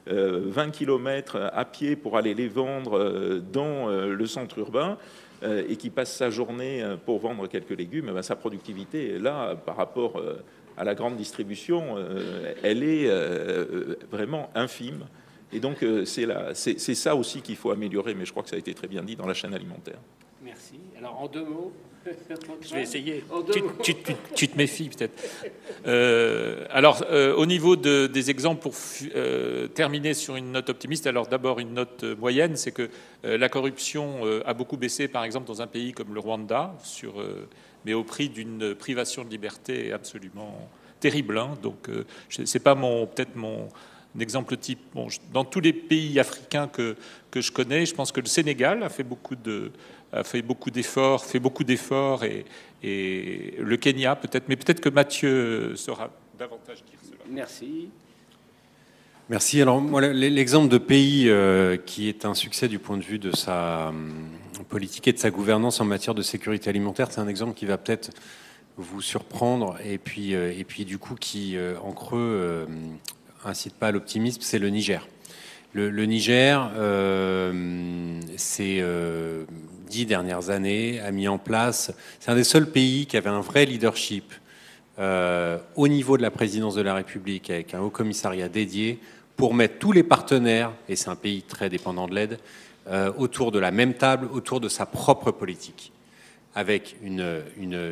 20 km à pied pour aller les vendre dans le centre urbain et qui passe sa journée pour vendre quelques légumes, ben, sa productivité, là, par rapport à la grande distribution, elle est vraiment infime. Et donc, c'est ça aussi qu'il faut améliorer, mais je crois que ça a été très bien dit dans la chaîne alimentaire. Merci. Alors, en 2 mots. Je vais essayer. Tu te méfies peut-être. Au niveau des exemples, pour terminer sur une note optimiste, alors d'abord une note moyenne, c'est que la corruption a beaucoup baissé, par exemple, dans un pays comme le Rwanda, mais au prix d'une privation de liberté absolument terrible. Hein. Donc, c'est pas peut-être mon exemple type. Bon, dans tous les pays africains que je connais, je pense que le Sénégal a fait beaucoup d'efforts, et le Kenya peut-être, mais peut-être que Mathieu saura davantage dire cela. Merci. Merci. Alors, moi, l'exemple de pays qui est un succès du point de vue de sa politique et de sa gouvernance en matière de sécurité alimentaire, c'est un exemple qui va peut-être vous surprendre et puis du coup qui, en creux, incite pas à l'optimisme, c'est le Niger. Le Niger, ces 10 dernières années, a mis en place... C'est un des seuls pays qui avait un vrai leadership au niveau de la présidence de la République, avec un haut commissariat dédié, pour mettre tous les partenaires, et c'est un pays très dépendant de l'aide, autour de la même table, autour de sa propre politique, avec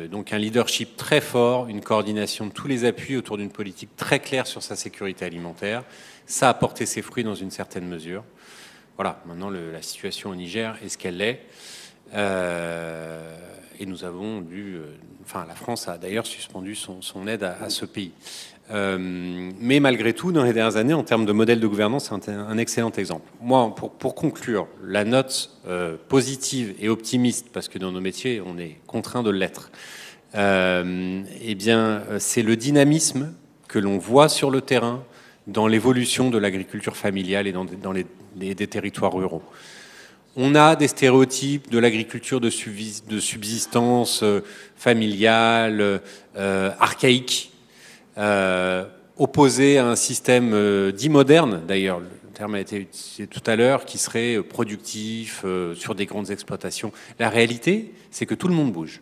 donc un leadership très fort, une coordination de tous les appuis autour d'une politique très claire sur sa sécurité alimentaire. Ça a porté ses fruits dans une certaine mesure. Voilà, maintenant la situation au Niger est ce qu'elle est. Et nous avons la France a d'ailleurs suspendu son aide à ce pays. Mais malgré tout, dans les dernières années, en termes de modèle de gouvernance, c'est un excellent exemple. Moi, pour conclure, la note positive et optimiste, parce que dans nos métiers, on est contraint de l'être, eh bien, c'est le dynamisme que l'on voit sur le terrain dans l'évolution de l'agriculture familiale et dans des territoires ruraux. On a des stéréotypes de l'agriculture de subsistance familiale, archaïque, opposé à un système dit moderne, d'ailleurs, le terme a été utilisé tout à l'heure, qui serait productif, sur des grandes exploitations. La réalité, c'est que tout le monde bouge.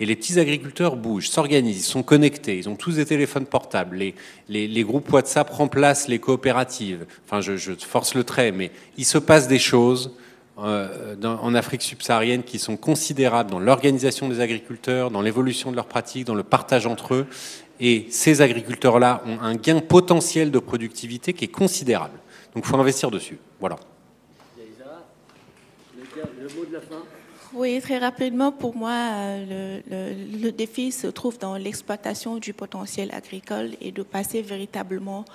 Et les petits agriculteurs bougent, s'organisent, ils sont connectés, ils ont tous des téléphones portables, les groupes WhatsApp remplacent les coopératives. Enfin, je force le trait, mais il se passe des choses en Afrique subsaharienne qui sont considérables dans l'organisation des agriculteurs, dans l'évolution de leurs pratiques, dans le partage entre eux. Et ces agriculteurs-là ont un gain potentiel de productivité qui est considérable. Donc il faut investir dessus. Voilà. Le mot de la fin. Oui, très rapidement, pour moi, le défi se trouve dans l'exploitation du potentiel agricole et de passer véritablement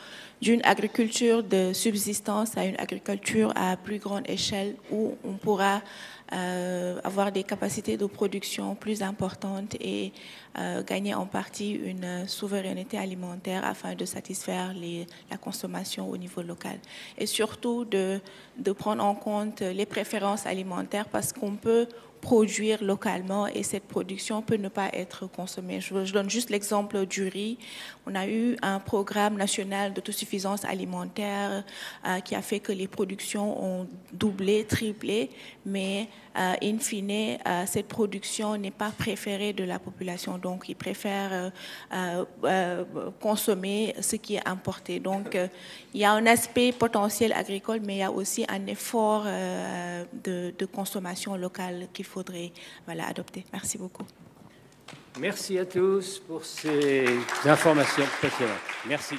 d'une agriculture de subsistance à une agriculture à plus grande échelle où on pourra avoir des capacités de production plus importantes et gagner en partie une souveraineté alimentaire afin de satisfaire la consommation au niveau local. Et surtout de prendre en compte les préférences alimentaires parce qu'on peut produire localement et cette production peut ne pas être consommée. Je donne juste l'exemple du riz. On a eu un programme national d'autosuffisance alimentaire qui a fait que les productions ont doublé, triplé, mais in fine, cette production n'est pas préférée de la population. Donc, ils préfèrent consommer ce qui est importé. Donc, il y a un aspect potentiel agricole, mais il y a aussi un effort de consommation locale qu'il faudrait adopter. Merci beaucoup. Merci à tous pour ces informations passionnantes. Merci.